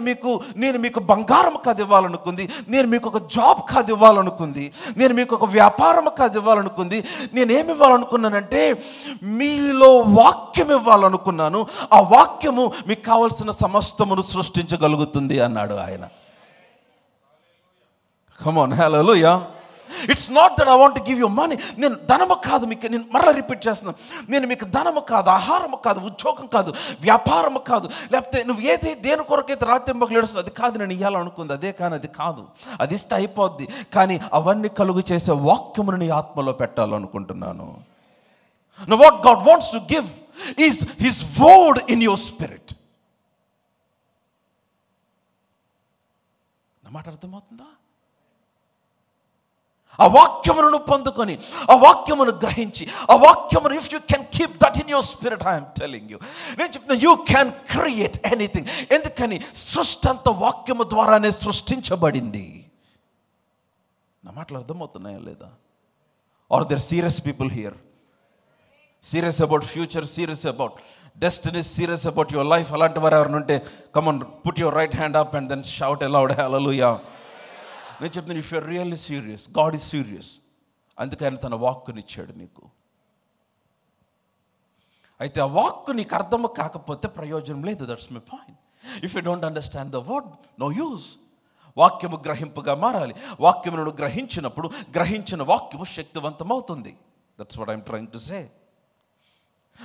A: మీకు బంగారం కాదు ఇవ్వాలనుకుంది, నేను మీకు ఒక జాబ్ కాదు ఇవ్వాలనుకుంది, నేను మీకు ఒక వ్యాపారం కాదు ఇవ్వాలనుకుంది. నేనేమి ఇవ్వాలనుకున్నానంటే మీలో వాక్యం ఇవ్వాలనుకున్నాను. ఆ వాక్యము మీకు కావలసిన సమస్తమును సృష్టించగలుగుతుంది అన్నాడు ఆయన. Come on, hallelujah. It's not that I want to give you money. నేను ధనము కాదు మీకు, నేను మరలా రిపీట్ చేస్తున్నాను, నేను మీకు ధనము కాదు, ఆహారము కాదు, ఉద్యోగం కాదు, వ్యాపారము కాదు, లేకపోతే నువ్వు దేని కొరకైతే రాత్రి మగలు ఏడుస్తుంది అది కాదు నేను ఇవ్వాలనుకుంది, అదే కానీ అది కాదు, అది ఇస్తే అయిపోద్ది. కానీ అవన్నీ కలుగు చేసే వాక్యమును నీ ఆత్మలో పెట్టాలనుకుంటున్నాను. Now what God wants to give is His word in your spirit. నా మాట అర్థమవుతుందా? ఆ వాక్యమును పొందుకొని, ఆ వాక్యమును గ్రహించి, ఆ వాక్యమును if you can keep that in your spirit, I'm telling you, నేను చెప్తున్నా, యూ క్యాన్ క్రియేట్ ఎనీథింగ్. ఎందుకని సృష్టి అంతా వాక్యము ద్వారానే సృష్టించబడింది. నా మాటలు అర్థమవుతున్నాయా లేదా? Are there serious people here? Serious about future, serious about destiny, serious about your life. అలాంటి వారు ఎవరైనా ఉంటే come on, put your right hand up and then shout aloud hallelujah. నేను చెప్తున్నాను, if you're really serious, God is serious. అందుకని తన వాక్కునిచ్చాడు నీకు. అయితే ఆ వాక్కు నీకు అర్థం కాకపోతే ప్రయోజనం లేదు. That's my point. If you don't understand the word, no use. వాక్యము గ్రహింపుగా మారాలి. వాక్యమును గ్రహించినప్పుడు గ్రహించిన వాక్యము శక్తివంతమవుతుంది. That's what I'm trying to say.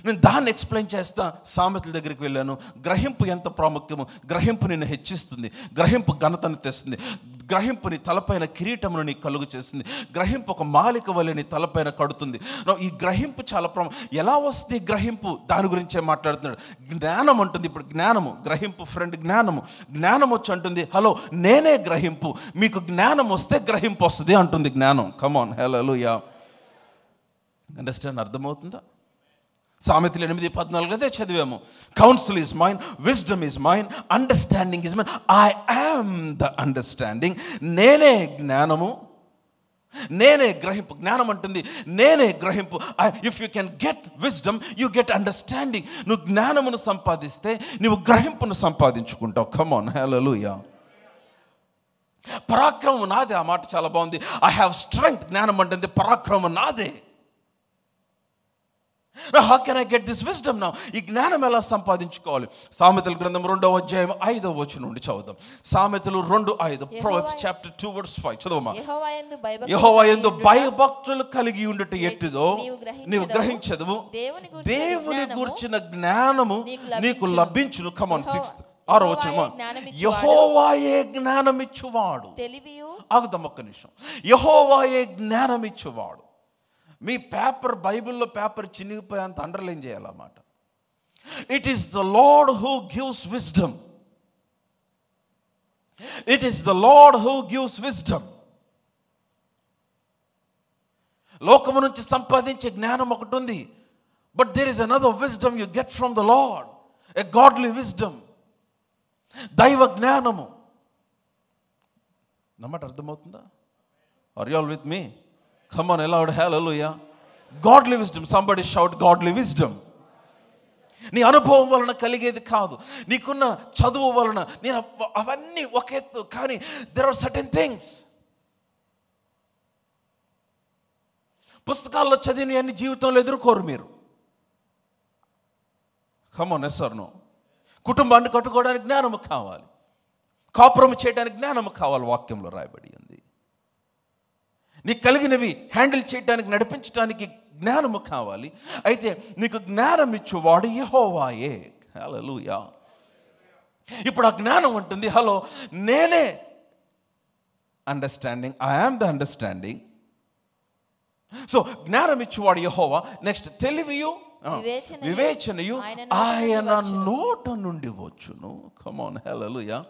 A: నేను దాన్ని ఎక్స్ప్లెయిన్ చేస్తా. సామెతల దగ్గరికి వెళ్ళాను. గ్రహింపు ఎంత ప్రాముఖ్యము. గ్రహింపు నిన్ను హెచ్చిస్తుంది, గ్రహింపు ఘనతను తెస్తుంది, గ్రహింపు నీ తలపైన కిరీటమును నీకు కలుగు చేస్తుంది, గ్రహింపు ఒక మాలిక వలె నీ తలపైన కడుతుంది. ఈ గ్రహింపు చాలా ఎలా వస్తుంది గ్రహింపు? దాని గురించే మాట్లాడుతున్నాడు. జ్ఞానం అంటుంది. ఇప్పుడు జ్ఞానము, గ్రహింపు ఫ్రెండ్, జ్ఞానం వచ్చి అంటుంది, హలో నేనే గ్రహింపు, మీకు జ్ఞానం వస్తే గ్రహింపు వస్తుంది అంటుంది జ్ఞానం. Come on, hallelujah. అండర్స్టాండ్? అర్థమవుతుందా? సామెతలు 8:14 అదే చదివాము. Counsel is mine, wisdom is mine, understanding is mine, I am the understanding. నేనే జ్ఞానము, నేనే గ్రహింపు. జ్ఞానం అంటుంది నేనే గ్రహింపు. If you can get wisdom, you get understanding. నువ్వు జ్ఞానమును సంపాదిస్తే నువ్వు గ్రహింపును సంపాదించుకుంటావు. కమ్ ఆన్, హల్లెలూయా. పరాక్రమం నాదే. ఆ మాట చాలా బాగుంది. I have strength. జ్ఞానం అంటుంది పరాక్రమం నాదే. How can I get this wisdom now? ఈ జ్ఞానం ఎలా సంపాదించుకోవాలి? సామెతల గ్రంథం 2వ అధ్యాయం 5వ వచనం నుండి చదువుదాం. సామెతలు 2:5. Proverbs chapter 2 verse 5 చదవమా. యెహోవాయందు భయభక్తులు కలిగి ఉండుట ఎట్టిదో నీవు గ్రహించదువు. దేవుని గూర్చిన జ్ఞానము నీకు లభించును. Come on, 6వ వచనం. యెహోవాయే జ్ఞానమిచ్చువాడు. ఆగుదాం ఒక్క నిమిషం. యెహోవాయే జ్ఞానమిచ్చువాడు. మీ పేపర్, బైబిల్లో పేపర్ చినిగిపోయేంత అండర్లైన్ చేయాలన్నమాట. It is the Lord who gives wisdom. It is the Lord who gives wisdom. లోకము నుంచి సంపాదించే జ్ఞానం ఒకటి ఉంది, but there is another wisdom you get from the Lord, a godly wisdom, దైవ జ్ఞానము. నమ్మట అర్థమవుతుందా? Are you all with me? Come on, loud hallelujah. Godly wisdom. Somebody shout godly wisdom. నీ అనుభవం వలన కలిగేది కాదు, నీకున్న చదువు వలన నేను అవన్నీ ఒక ఎత్తు, కానీ there are certain things. పుస్తకాల్లో చదివిన అన్ని జీవితంలో ఎదుర్కోరు మీరు. Come on, yes or no? కుటుంబాన్ని కట్టుకోవడానికి జ్ఞానము కావాలి, కాపురము చేయడానికి జ్ఞానము కావాలి. వాక్యంలో రాయబడి ఉంది. నీకు కలిగినవి హ్యాండిల్ చేయడానికి, నడిపించడానికి జ్ఞానము కావాలి. అయితే నీకు జ్ఞానం ఇచ్చువాడు యెహోవాయే. హల్లెలూయా. ఇప్పుడు ఆ జ్ఞానం ఉంటుంది, హలో నేనే understanding, I am the understanding. So జ్ఞానం ఇచ్చువాడు యెహోవా. నెక్స్ట్ తెలివియు వివేచనయు ఆయన నోట నుండి వచ్చును. Come on, hallelujah.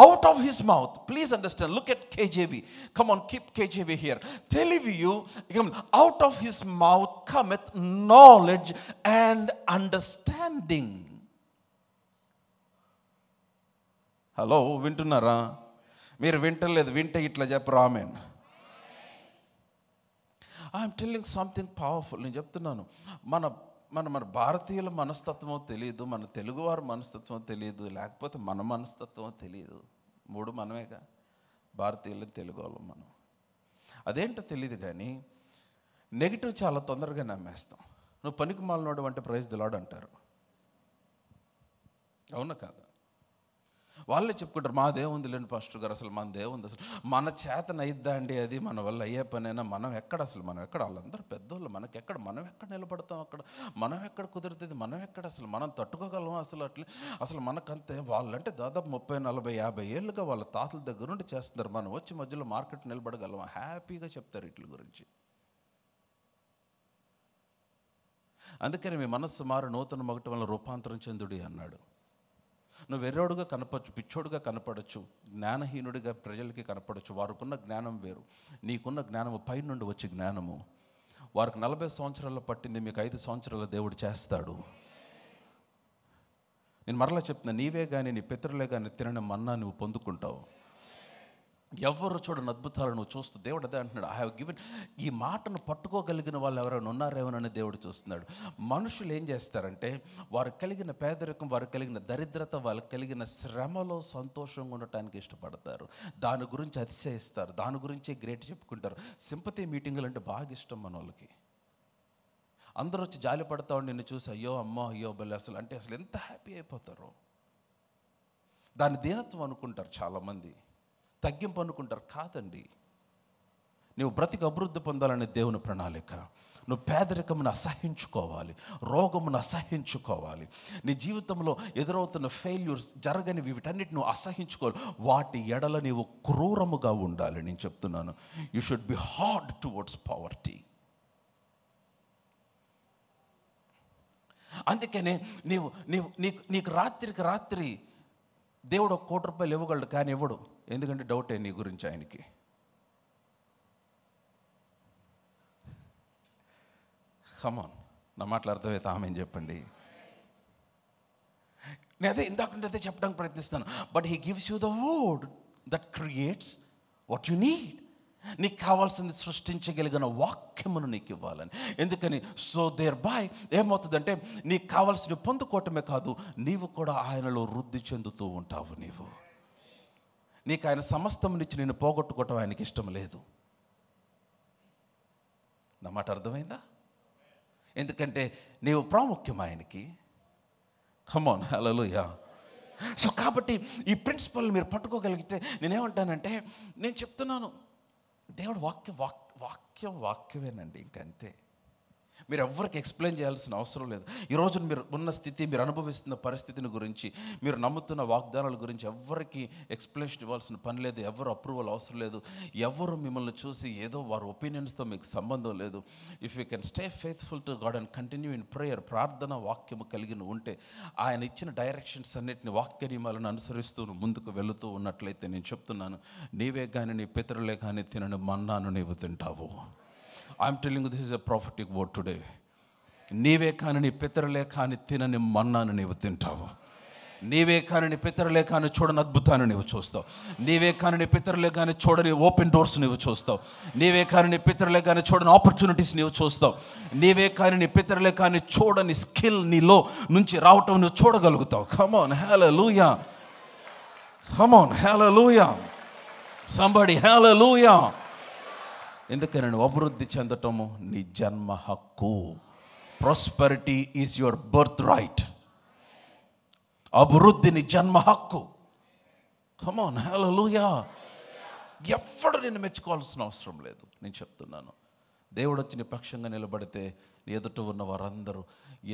A: Out of his mouth, please understand, look at KJV. Come on, keep KJV here. Teliviyu, out of his mouth cometh knowledge and understanding. Hello, వింటున్నారా? మీరు వింటలేదు, వింటే ఇట్లా చెప్పరు amen. I'm telling something powerful. నేను చెప్తున్నాను, మన భారతీయుల మనస్తత్వం తెలియదు, మన తెలుగువారి మనస్తత్వం తెలియదు, లేకపోతే మన మనస్తత్వం తెలియదు. మూడు మనమేగా, భారతీయులు, తెలుగు వాళ్ళం మనం. అదేంటో తెలియదు, కానీ నెగిటివ్ చాలా తొందరగా నమ్మేస్తాం. నువ్వు పనికి మాలినోడు అంటే ప్రైజ్ ది లార్డ్ అంటారు. అవునా కాదా? వాళ్ళే చెప్పుకుంటారు, మా దేవుంది లేని పాస్టర్ గారు, అసలు మన దేవుంది, అసలు మన చేతన అయిద్దా అండి అది, మన వల్ల అయ్యే పనైనా, మనం ఎక్కడ, అసలు మనం ఎక్కడ, వాళ్ళందరూ పెద్దోళ్ళు, మనకెక్కడ, మనం ఎక్కడ నిలబడతాం అక్కడ, మనం ఎక్కడ కుదురుతుంది, మనం ఎక్కడ, అసలు మనం తట్టుకోగలం అసలు అట్లా, అసలు మనకంతే. వాళ్ళంటే దాదాపు 30, 40, 50 ఏళ్ళుగా వాళ్ళ తాతల దగ్గర నుండి చేస్తున్నారు. మనం వచ్చి మధ్యలో మార్కెట్ నిలబడగలం, హ్యాపీగా చెప్తారు వీటి గురించి. అందుకని మీ మనస్సు మారు నూతన మగటం వల్ల రూపాంతరం చెందుడి అన్నాడు. నువ్వు వెర్రోడుగా కనపడచ్చు, పిచ్చోడుగా కనపడచ్చు, జ్ఞానహీనుడిగా ప్రజలకి కనపడచ్చు. వారికున్న జ్ఞానం వేరు, నీకున్న జ్ఞానము పైనుండి వచ్చే జ్ఞానము. వారికి 40 సంవత్సరాలు పట్టింది, మీకు 5 సంవత్సరాలు దేవుడు చేస్తాడు. నేను మరలా చెప్తున్నా, నీవే కానీ నీ పితరులే కానీ తినని మన్నా నువ్వు పొందుకుంటావు. ఎవరు చూడని అద్భుతాలు నువ్వు చూస్తూ, దేవుడు అదే అంటున్నాడు, ఐ హ్యావ్ గివెన్. ఈ మాటను పట్టుకోగలిగిన వాళ్ళు ఎవరైనా ఉన్నారేమోనని దేవుడు చూస్తున్నాడు. మనుషులు ఏం చేస్తారంటే, వారు కలిగిన పేదరికం, వారు కలిగిన దరిద్రత, వాళ్ళకి కలిగిన శ్రమలో సంతోషంగా ఉండటానికి ఇష్టపడతారు. దాని గురించి అతిశయిస్తారు, దాని గురించే గ్రేట్ చెప్పుకుంటారు. సింపతి మీటింగులు అంటే బాగా ఇష్టం మన వాళ్ళకి. అందరూ వచ్చి జాలి పడతావు, నిన్ను చూసి అయ్యో అమ్మో అయ్యో బల్లి, అసలు అంటే అసలు ఎంత హ్యాపీ అయిపోతారో. దాన్ని దీనత్వం అనుకుంటారు చాలామంది, తగ్గింపు అనుకుంటారు. కాదండి, నువ్వు బ్రతికి అభివృద్ధి పొందాలనే దేవుని ప్రణాళిక. నువ్వు పేదరికమును అసహించుకోవాలి, రోగమును అసహించుకోవాలి, నీ జీవితంలో ఎదురవుతున్న ఫెయిల్యూర్స్ జరగని వీటన్నిటి నువ్వు అసహించుకోవాలి. వాటి ఎడల నీవు క్రూరముగా ఉండాలి. నేను చెప్తున్నాను, you should be hard towards poverty. అందుకనే నీకు రాత్రికి రాత్రి దేవుడు 1 కోటి రూపాయలు ఇవ్వగలడు, కానీ ఇవ్వడు. ఎందుకంటే డౌటే నీ గురించి ఆయనకి. కమాన్, నా మాటలు అర్థమైతే ఆమె చెప్పండి. నేను అదే ఇందాకంటే చెప్పడానికి ప్రయత్నిస్తాను. But he gives you the word that creates what you need. నీకు కావాల్సింది సృష్టించగలిగిన వాక్యమును నీకు ఇవ్వాలని. ఎందుకని, సో దేర్ బై ఏమవుతుందంటే, నీకు కావాల్సినవి పొందుకోవటమే కాదు, నీవు కూడా ఆయనలో వృద్ధి చెందుతూ ఉంటావు. నీకు ఆయన సమస్తమునిచ్చి నేను పోగొట్టుకోవటం ఆయనకి ఇష్టం లేదు. నా మాట అర్థమైందా? ఎందుకంటే నీవు ప్రాముఖ్యం ఆయనకి. కమాన్, హల్లెలూయా. సో కాబట్టి ఈ ప్రిన్సిపల్ మీరు పట్టుకోగలిగితే నేనేమంటానంటే, నేను చెప్తున్నాను, దేవుడు వాక్యమేనండి, ఇంకంతే. మీరు ఎవ్వరికి ఎక్స్ప్లెయిన్ చేయాల్సిన అవసరం లేదు. ఈరోజు మీరు ఉన్న స్థితి, మీరు అనుభవిస్తున్న పరిస్థితిని గురించి, మీరు నమ్ముతున్న వాగ్దానాల గురించి ఎవ్వరికి ఎక్స్ప్లెనేషన్ ఇవ్వాల్సిన పని లేదు. ఎవరు అప్రూవల్ అవసరం లేదు. ఎవరు మిమ్మల్ని చూసి ఏదో వారి ఒపీనియన్స్తో మీకు సంబంధం లేదు. If you can stay faithful to God and continue in prayer, ప్రార్థన వాక్యము కలిగి ఉంటే, ఆయన ఇచ్చిన డైరెక్షన్స్ అన్నిటిని, వాక్య నియమాలను అనుసరిస్తూ ముందుకు వెళుతూ ఉన్నట్లయితే, నేను చెప్తున్నాను, నీవే కానీ నీ పితరులే కానీ తినని మన్నాను నీవు తింటావు. I'm telling this is a prophetic word today. నీవే కానీ నీ పితరులే కానీ తినని మన్నాను నీవు తింటావు. నీవే కానీ నీ పితరులే కానీ చూడని అద్భుతాన్ని నీవు చూస్తావు. నీవే కానీ నీ పితరులే కానీ చూడని ఓపెన్ డోర్స్ నీవు చూస్తావు. నీవే కానీ నీ పితరులే కానీ చూడని ఆపర్చునిటీస్ నీవు చూస్తావు. నీవే కానీ నీ పితరులే కానీ చూడని స్కిల్ నీలో నుంచి రావటం నువ్వు చూడగలుగుతావు. కమాన్, హల్లెలూయా. కమాన్, హల్లెలూయా. సంబడి హల్లెలూయా. ఎందుకని నువ్వు అభివృద్ధి చెందటము నీ జన్మ హక్కు. Prosperity is your birth right. అభివృద్ధి నీ జన్మ హక్కు. కమాన్, హల్లెలూయా. ఎవ్వడు నిన్ను మెచ్చుకోవాల్సిన అవసరం లేదు. నేను చెప్తున్నాను, దేవుడు వచ్చి నీ పక్షంగా నిలబడితే నీ ఎదుట ఉన్న వారందరూ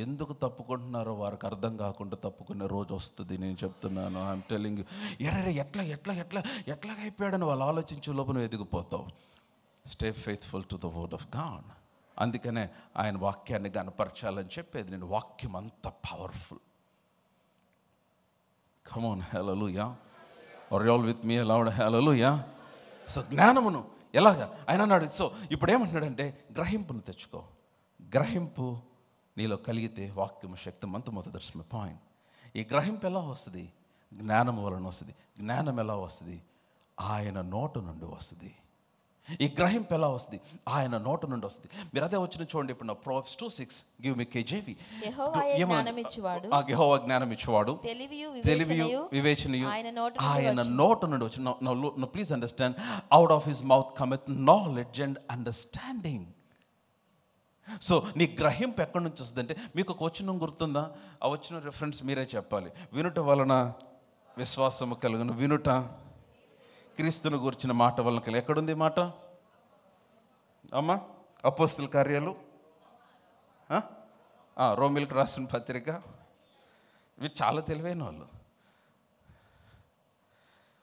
A: ఎందుకు తప్పుకుంటున్నారో వారికి అర్థం కాకుండా తప్పుకునే రోజు వస్తుంది. నేను చెప్తున్నాను, ఐఎమ్ టెల్లింగ్ యూ. ఎట్లా అయిపోయాడని వాళ్ళు ఆలోచించే లోపు నువ్వు ఎదిగిపోతావు. Stay faithful to the word of God. అందుకనే ఆయన వాక్యాన్ని గనపరచాలని చెప్పేది. నేను వాక్యం అంత powerful. Come on, hallelujah. Are you all with me? Loud hallelujah. So జ్ఞానమును ఎలాగా ఆయన అన్నాడు. సో ఇప్పుడు ఏమంటున్నాడంటే, గ్రహింపును తెచ్చుకో. గ్రహింపు నీలో కలిగితే వాక్యము శక్తిమంతమవుతుంది. That's my point. ఈ గ్రహింపు ఎలా వస్తుంది? జ్ఞానం వలన వస్తుంది. జ్ఞానం ఎలా వస్తుంది? ఆయన నోటు నుండి వస్తుంది. ఈ గ్రహింపు ఎలా వస్తుంది? ఆయన నోటు నుండి వస్తుంది. మీరు అదే వచ్చిన చూడండి. ఇప్పుడు నా Proverbs 2:6 గివ్ మీ KJV. యెహోవా జ్ఞానం ఇచ్చేవాడు, తెలివియు వివేచనయు ఆయన నోటు నుండి వచ్చి. Now please understand, out of his mouth cometh knowledge and understanding. So నీ గ్రహింపు ఎక్కడి నుంచి వస్తుంది అంటే, మీకు ఒక వచనం గుర్తుందా? ఆ వచనం రిఫరెన్స్ మీరే చెప్పాలి. వినుట వలన విశ్వాసము కలుగును, వినుట క్రీస్తును గురించిన మాట వలన కలిగి. ఎక్కడుంది మాట అమ్మా? అపోస్తల కార్యాలు, రోమిలకు రాసిన పత్రిక. వీరు చాలా తెలివైన వాళ్ళు.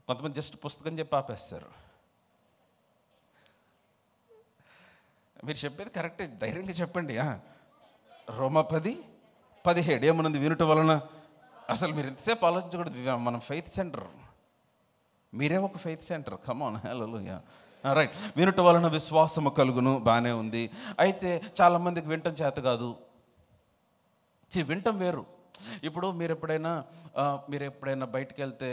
A: కొంతమంది జస్ట్ పుస్తకం చెప్పి ఆపేస్తారు. మీరు చెప్పేది కరెక్టే, ధైర్యంగా చెప్పండి. రోమా 10:17 ఏమనుంది? వినుట వలన. అసలు మీరు ఎంతసేపు ఆలోచించకూడదు. మనం ఫెయిత్ సెంటర్, మీరే ఒక ఫెయిత్ సెంటర్. కమాన్, హల్లెలూయా. రైట్. వినుట వలన విశ్వాసము కలుగును, బాగానే ఉంది. అయితే చాలామందికి వినటం చేత కాదు. వినటం వేరు. ఇప్పుడు మీరు ఎప్పుడైనా బయటకు వెళ్తే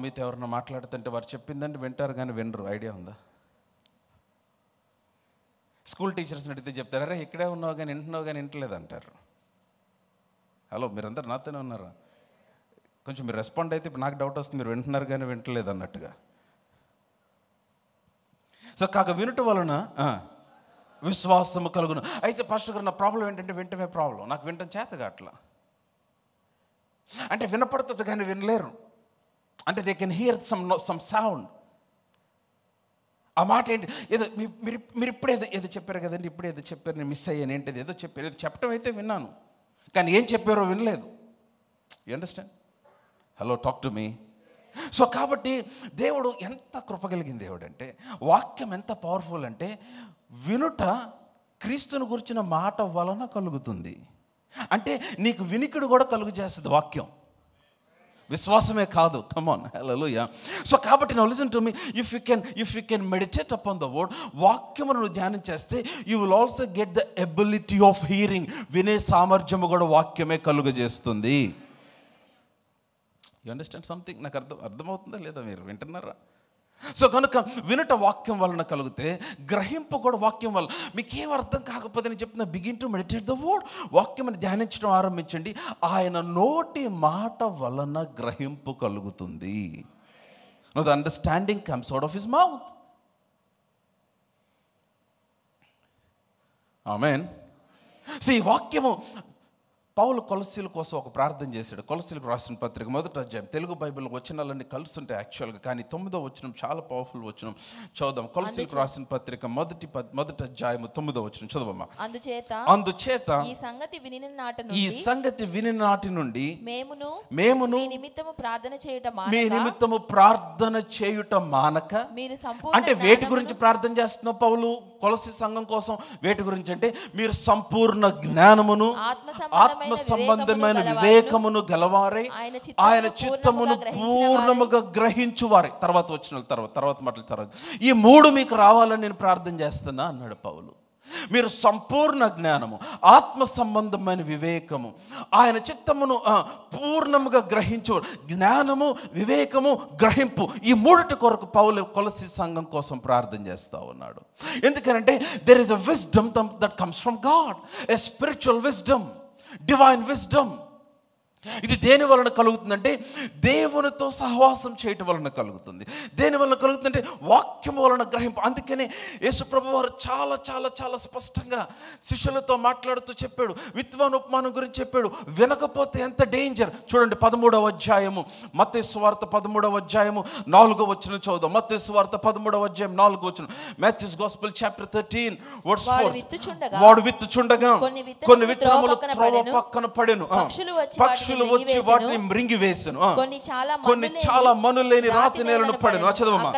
A: మీతో ఎవరైనా మాట్లాడుతుంటే వారు చెప్పిందంటే వింటారు కానీ వినరు. ఐడియా ఉందా? స్కూల్ టీచర్స్ని అడిగితే చెప్తారు, అరే ఇక్కడే ఉన్నావు కానీ వింటున్నావు కానీ వింటలేదు అంటారు. హలో, మీరందరూ నాతోనే ఉన్నారా? కొంచెం మీరు రెస్పాండ్ అయితే ఇప్పుడు నాకు డౌట్ వస్తుంది, మీరు వింటున్నారు కానీ వింటలేదు అన్నట్టుగా. సో కాక వినుట వలన విశ్వాసము కలుగును. అయితే పాస్టర్ గారు, నా ప్రాబ్లం ఏంటంటే వింటమే ప్రాబ్లం. నాకు వినటం చేతగా అట్లా. అంటే వినపడుతుంది కానీ వినలేరు. అంటే they can hear some sound. ఆ మాట ఏంటి? ఏదో మీరు ఇప్పుడే ఏదో చెప్పారు కదండి, ఇప్పుడే ఏదో చెప్పారు, నేను మిస్ అయ్యాను. ఏంటిది? ఏదో చెప్పారు. ఏదో చెప్పడం అయితే విన్నాను కానీ ఏం చెప్పారో వినలేదు. You understand? Hello, talk to me. So కాబట్టి దేవుడు ఎంత కృపగలిగిన దేవుడు అంటే, వాక్యం ఎంత పవర్ఫుల్ అంటే, వినుట క్రీస్తుని గురించిన మాట వలన కలుగుతుంది. అంటే నీకు వినికిడు కూడా కలుగు చేస్తుంది వాక్యం, విశ్వాసమే కాదు. Come on, hallelujah. సో కాబట్టి now listen to me. If you can meditate upon the word, వాక్యమును నువ్వు ధ్యానం చేస్తే, you will also get the ability of hearing. వినే సామర్థ్యము కూడా వాక్యమే కలుగజేస్తుంది. You understand something? నాకు అర్థమవుతుందా లేదా? మీరు వింటున్నారా? సో కనుక వినుట వాక్యం వలన కలిగితే, గ్రహింపు కూడా వాక్యం వల్ల. మీకు ఏం అర్థం కాకపోతే నేను చెప్తున్నా, begin to meditate the word. వాక్యం ధ్యానించడం ఆరంభించండి. ఆయన నోటి మాట వలన గ్రహింపు కలుగుతుంది. Know the understanding comes out of his mouth. Amen. So ఈ వాక్యము పౌలు కొలసీల కోసం ఒక ప్రార్థన చేశాడు. కొలసీలకు రాసిన పత్రిక 1వ అధ్యాయం. తెలుగు బైబిల్ వచనాలన్నీ కలుస్తుంటాయి యాక్చువల్గా, కానీ 9వ వచనం చాలా పవర్ఫుల్ వచనం. చదువుదాం. కొలసీలకు రాసిన పత్రిక 1వ అధ్యాయం 9వ వచనం చదవమ్మా. అందుచేత ఈ సంగతి విని నాటి నుండి మేమును మీ నిమిత్తము ప్రార్థన చేయుట మానక. అంటే వేటి గురించి ప్రార్థన చేస్తున్నావు పౌలు కొలసీ సంఘం కోసం? వేటి గురించి అంటే మీరు సంపూర్ణ జ్ఞానమును ఆత్మ సంబంధమైన వివేకమును గలవారై ఆయన చిత్తమును పూర్ణముగా గ్రహించువారే. తర్వాత మాటలు ఈ 3 మీకు రావాలని నేను ప్రార్థన చేస్తున్నా అన్నాడు పౌలు. మీరు సంపూర్ణ జ్ఞానము, ఆత్మ సంబంధమైన వివేకము, ఆయన చిత్తమును పూర్ణముగా గ్రహించు. జ్ఞానము, వివేకము, గ్రహింపు, ఈ 3 కొరకు పౌలు కొలసీ సంఘం కోసం ప్రార్థన చేస్తూ ఉన్నాడు. ఎందుకంటే there is a wisdom that comes from God, a spiritual wisdom, divine wisdom. ఇది దేని వలన కలుగుతుందంటే దేవునితో సహవాసం చేయటం వలన కలుగుతుంది. దేని వలన కలుగుతుందంటే వాక్యం వలన గ్రహింపు. అందుకనే యేసుప్రభు వారు చాలా చాలా చాలా స్పష్టంగా శిష్యులతో మాట్లాడుతూ చెప్పాడు, విత్వాన్ ఉపమానం గురించి చెప్పాడు. వినకపోతే ఎంత డేంజర్ చూడండి. 13వ అధ్యాయము మత్తయి సువార్త 13వ అధ్యాయము 4వ వచనం చదువుదాం. మత్తయి సువార్త 13వ అధ్యాయం 4వ వచనం. Matthew's gospel chapter 13 verse 4. వాడు విత్తుచుండగా కొన్ని విత్తనములు త్రోవ పక్కన పడెను. పక్షులు వచ్చి వాటిని మృంగి వేసెను. కొన్ని చాలా మన్ను లేని రాతి నేలను పడెను. చదవమ్మా.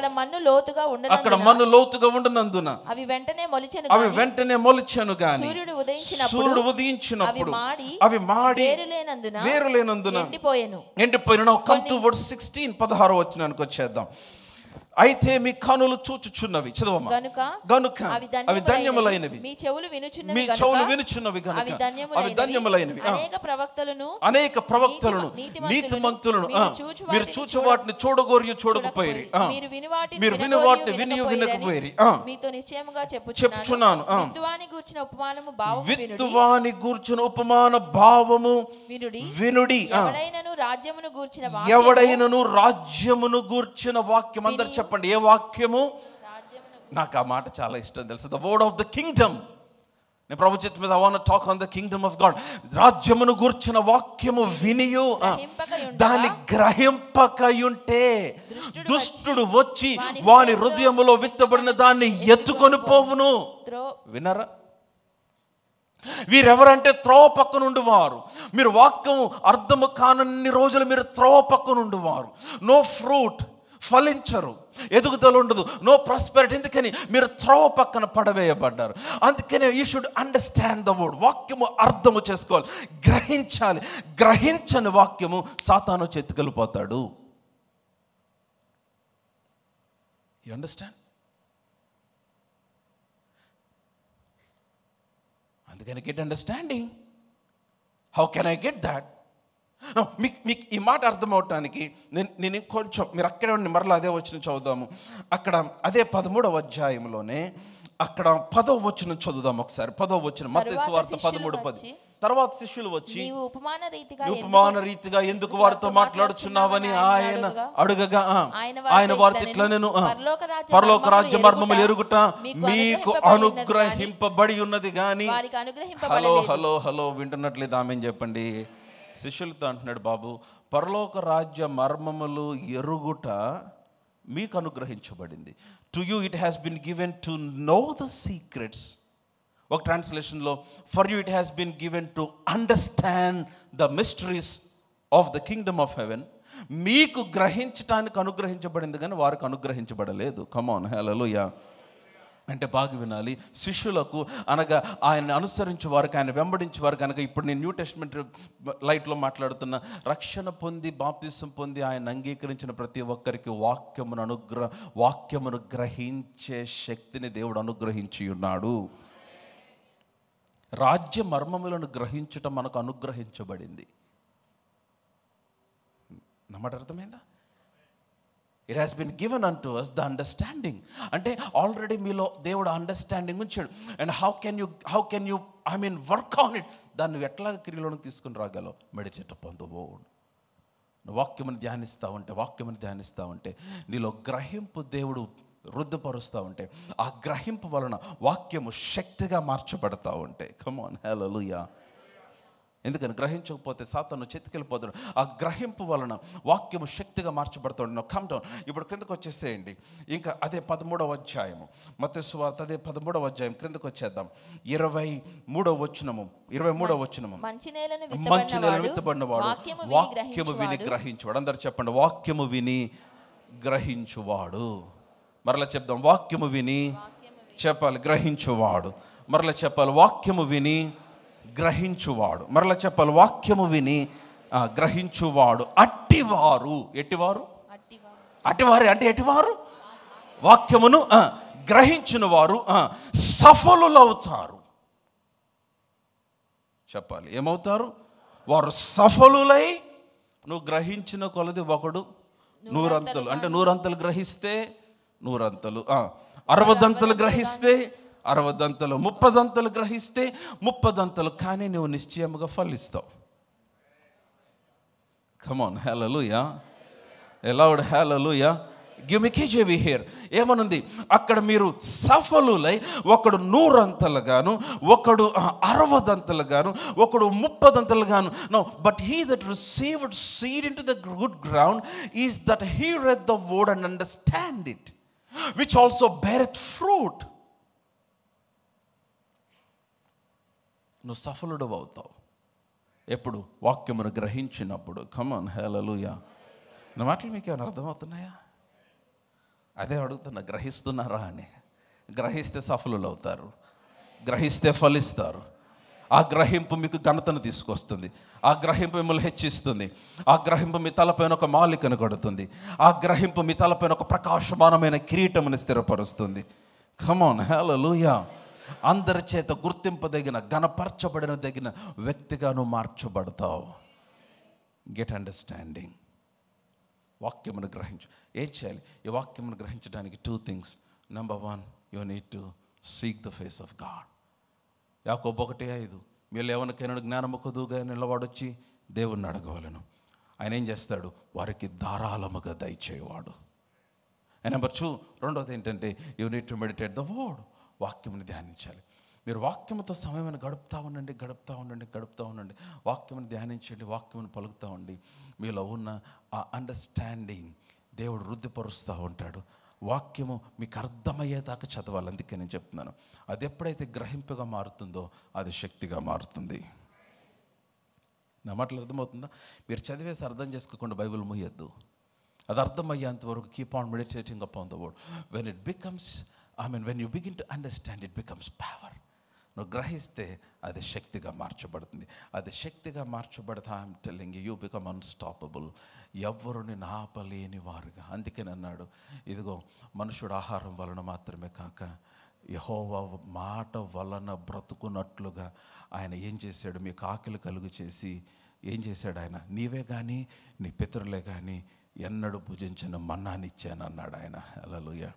A: అక్కడ మన్ను లోతుగా ఉండనందున అవి వెంటనే మొలిచెను గాని సూర్యుడు ఉదయించినప్పుడు అవి మాడి వేరు లేనందున ఎండిపోయిన. కమ్ టు వర్స్ 16 16వ వచనానికి వచ్చేద్దాం. అయితే మీ కనులు చూచుచున్నవి. చదవమ్మా. గనుక అవి ధన్యములైనవి, మీ చెవులు వినుచున్నవి గనుక అవి ధన్యములైనవి. అనేక ప్రవక్తలను నీతిమంతులను మీరు చూచు వాటిని చూడగోరి చూడకపోయిరి, మీరు విని వాటిని వినకపోయిరి. చెప్పుచున్నాను, విత్తువాని గూర్చిన ఉపమాన భావము వినుడి. ఎవడైనను రాజ్యమును గూర్చిన వాక్యం. అందరు చెప్పండి, ఏ వాక్యము? నాకు ఆ మాట చాలా ఇష్టం తెలుసు. The word of the Kingdom. నేను ప్రభు చిత్తం మీద I want to talk on the kingdom of God. రాజ్యమును గూర్చిన వాక్యము వినియు దాన్ని గ్రహింపకయుంటే దుష్టుడు వచ్చి వాని హృదయములో విత్తబడిన దాన్ని ఎత్తుకొని పోవును. వినరా? వీరెవరంటే త్రోవ పక్కనుండి వారు. మీరు వాక్యం అర్థము కానన్ని రోజులు మీరు త్రోవ పక్కనుండి వారు. నో ఫ్రూట్, ఫలించరు, ఎదుగుదల ఉండదు, నో ప్రాస్పెరిటీ. ఎందుకని? మీరు త్రోవ పక్కన పడవేయబడ్డారు. అందుకనే you should understand the word. వాక్యము అర్థము చేసుకోవాలి, గ్రహించాలి. గ్రహించని వాక్యము సాతాను చేతికెళ్ళిపోతాడు. You understand? అందుకని get understanding. How can I get that? మీకు ఈ మాట అర్థం అవటానికి నేను కొంచెం మీరు అక్కడే ఉండి మరలా అదే వచనం చదువుదాము. అక్కడ అదే 13వ అధ్యాయంలోనే అక్కడ 10వ వచనం చదువుదాం ఒకసారి. 10వ వచనం మత్తయి సువార్త 13:10. తర్వాత శిష్యులు వచ్చి ఉపమాన రీతిగా ఎందుకు వారితో మాట్లాడుచున్నావని ఆయన అడుగగా ఆయన వారితో ఇట్లా, నేను పరలోక రాజ్య మర్మములు ఎరుగుట మీకు అనుగ్రహింపబడి ఉన్నది గాని. హలో వింటున్నట్లేదు ఆమె చెప్పండి. శిష్యులతో అంటున్నాడు, బాబు పరలోక రాజ్య మర్మములు ఎరుగుట మీకు అనుగ్రహించబడింది. To you it has been given to know the secrets. ఒక ట్రాన్స్లేషన్లో for you it has been given to understand the mysteries of the kingdom of heaven. మీకు గ్రహించటానికి అనుగ్రహించబడింది కానీ వారికి అనుగ్రహించబడలేదు. కమ్ ఆన్, హల్లెలూయా. అంటే బాగా వినాలి. శిష్యులకు అనగా ఆయన అనుసరించే వారికి, ఆయన వెంబడించే వారికి, కనుక ఇప్పుడు నేను న్యూ టెస్ట్మెంట్ లైట్లో మాట్లాడుతున్న, రక్షణ పొంది బాప్తిసం పొంది ఆయన అంగీకరించిన ప్రతి ఒక్కరికి వాక్యమును గ్రహించే శక్తిని దేవుడు అనుగ్రహించి ఉన్నాడు. రాజ్య మర్మములను గ్రహించటం మనకు అనుగ్రహించబడింది. నమ్మట అర్థమైందా? It has been given unto us the understanding. అంటే ఆల్రెడీ మీలో దేవుడు అండర్స్టాండింగ్ ఉంచాడు. And how can you work on it. దాన్ని ఎట్లా క్రియలోనికి తీసుకుని రాగలవు? Meditate upon the word. వాక్యమును ధ్యానిస్తూ ఉంటే నీలో గ్రహింపు దేవుడు రుద్దుపరుస్తూ ఉంటే, ఆ గ్రహింపు వలన వాక్యము శక్తిగా మార్చబడతా ఉంటే, కమ్ ఆన్ హల్లెలూయా. ఎందుకని గ్రహించకపోతే సాతాను చెతికెళ్ళిపోతాడు. ఆ గ్రహింపు వలన వాక్యము శక్తిగా మార్చబడుతుంది. Come down. ఇప్పుడు క్రిందకు వచ్చేసేయండి. ఇంకా అదే 13వ అధ్యాయము, మత్తయి సువార్త అదే 13వ అధ్యాయం క్రిందకు వచ్చేద్దాం. 23వ వచనము. మంచి నేలను విత్తబడినవాడు వాక్యము విని గ్రహించువాడు. అందరు చెప్పండి, వాక్యము విని గ్రహించువాడు. మరలా చెప్దాం, వాక్యము విని చెప్పాలి, గ్రహించువాడు. మరలా చెప్పాలి, వాక్యము విని గ్రహించువాడు. మరలా చెప్పాలి, వాక్యము విని గ్రహించువాడు. అట్టివారు అట్టివారు అంటే ఎటివారు? వాక్యమును గ్రహించిన వారు సఫలులవుతారు. చెప్పాలి, ఏమవుతారు? వారు సఫలులై, నువ్వు గ్రహించిన కొలది ఒకడు 100 అంతలు, అంటే 100 అంతలు గ్రహిస్తే 100 అంతలు, 60 అంతలు గ్రహిస్తే 60 అంతలు, 30 అంతలు గ్రహిస్తే 30 అంతలు. కానీ నువ్వు నిశ్చయముగా ఫలిస్తావు. Come on hallelujah, loud hallelujah. Give me కేజీవి హియర్. ఏమనుంది అక్కడ? మీరు సఫలులై, ఒకడు 100 అంతలుగాను, ఒకడు 60 అంతలుగాను, ఒకడు 30 అంతలుగాను. No but he that received seed into the good ground is that heareth the word and understand it, which also beareth fruit. నువ్వు సఫలుడు అవుతావు ఎప్పుడు? వాక్యమును గ్రహించినప్పుడు. కమ్ ఆన్ హల్లెలూయా. నా మాటలు మీకు ఏమైనా అర్థమవుతున్నాయా? అదే అడుగుతున్నా, గ్రహిస్తున్నారా అని. గ్రహిస్తే సఫలులు అవుతారు, గ్రహిస్తే ఫలిస్తారు. ఆ గ్రహింపు మీకు ఘనతను తీసుకొస్తుంది. ఆ గ్రహింపు మిమ్మల్ని హెచ్చిస్తుంది. ఆ గ్రహింపు మీ తలపైన ఒక మాలికను కడుతుంది. ఆ గ్రహింపు మీ తలపైన ఒక ప్రకాశమానమైన కిరీటమును స్థిరపరుస్తుంది. కమ్ ఆన్ హల్లెలూయా. అందరి చేత గుర్తింపదగిన, ఘనపరచబడిన వ్యక్తిగా నువ్వు మార్చబడతావు. Get understanding. వాక్యమును గ్రహించు. ఏం చేయాలి ఈ వాక్యమును గ్రహించడానికి? 2 things. Number 1, you need to seek the face of God. యాకోబు 1:5, మీరు ఎవరికైనా జ్ఞానము కొదువుగా నిలవాడొచ్చి దేవుణ్ణి అడగవలను, ఆయన ఏం చేస్తాడు? వారికి ధారాళముగా దయచేవాడు. అండ్ నెంబర్ 2, రెండవది ఏంటంటే, you need to meditate the word. వాక్యముని ధ్యానించాలి. మీరు వాక్యముతో సమయమును గడుపుతూ ఉండండి. వాక్యమును ధ్యానించండి, వాక్యమును పలుకుతూ ఉండి, మీలో ఉన్న ఆ అండర్స్టాండింగ్ దేవుడు వృద్ధిపరుస్తూ ఉంటాడు. వాక్యము మీకు అర్థమయ్యేదాకా చదవాలి. అందుకే నేను చెప్తున్నాను, అది ఎప్పుడైతే గ్రహింపుగా మారుతుందో అది శక్తిగా మారుతుంది. నా మాటలు అర్థమవుతుందా? మీరు చదివేసి అర్థం చేసుకోకుండా బైబిల్ మూయొద్దు. అది అర్థమయ్యేంత వరకు keep on meditating upon the word. When it becomes when you begin to understand, it becomes power. నువ్వు గ్రహిస్తే అది శక్తిగా మార్చబడుతుంది. అది శక్తిగా మార్చబడతా, I'm telling you become unstoppable. ఎవరిని ఆపలేని వారుగా. అందుకని అన్నాడు, ఇదిగో మనుషుడు ఆహారం వలన మాత్రమే కాక యెహోవా మాట వలన బ్రతుకున్నట్లుగా ఆయన ఏం చేశాడు? మీకు ఆకలి కలుగు చేసి ఏం చేశాడు ఆయన? నీవే కానీ నీ పితరులే కానీ ఎన్నడూ భుజించిన మన్నానిచ్చాను అన్నాడు ఆయన. హల్లెలూయా.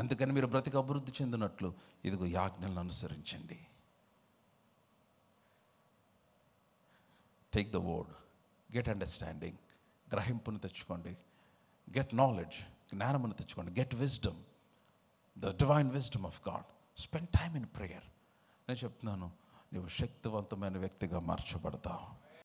A: అందుకని మీరు బ్రతికి అభివృద్ధి చెందినట్లు ఇదిగో ఈ ఆజ్ఞలను అనుసరించండి. Take the word, get understanding, గ్రహింపును తెచ్చుకోండి. గెట్ నాలెడ్జ్, జ్ఞానమును తెచ్చుకోండి. Get wisdom, the divine wisdom of God. Spend time in prayer. నేను చెప్తున్నాను, నువ్వు శక్తివంతమైన వ్యక్తిగా మార్చబడతావు.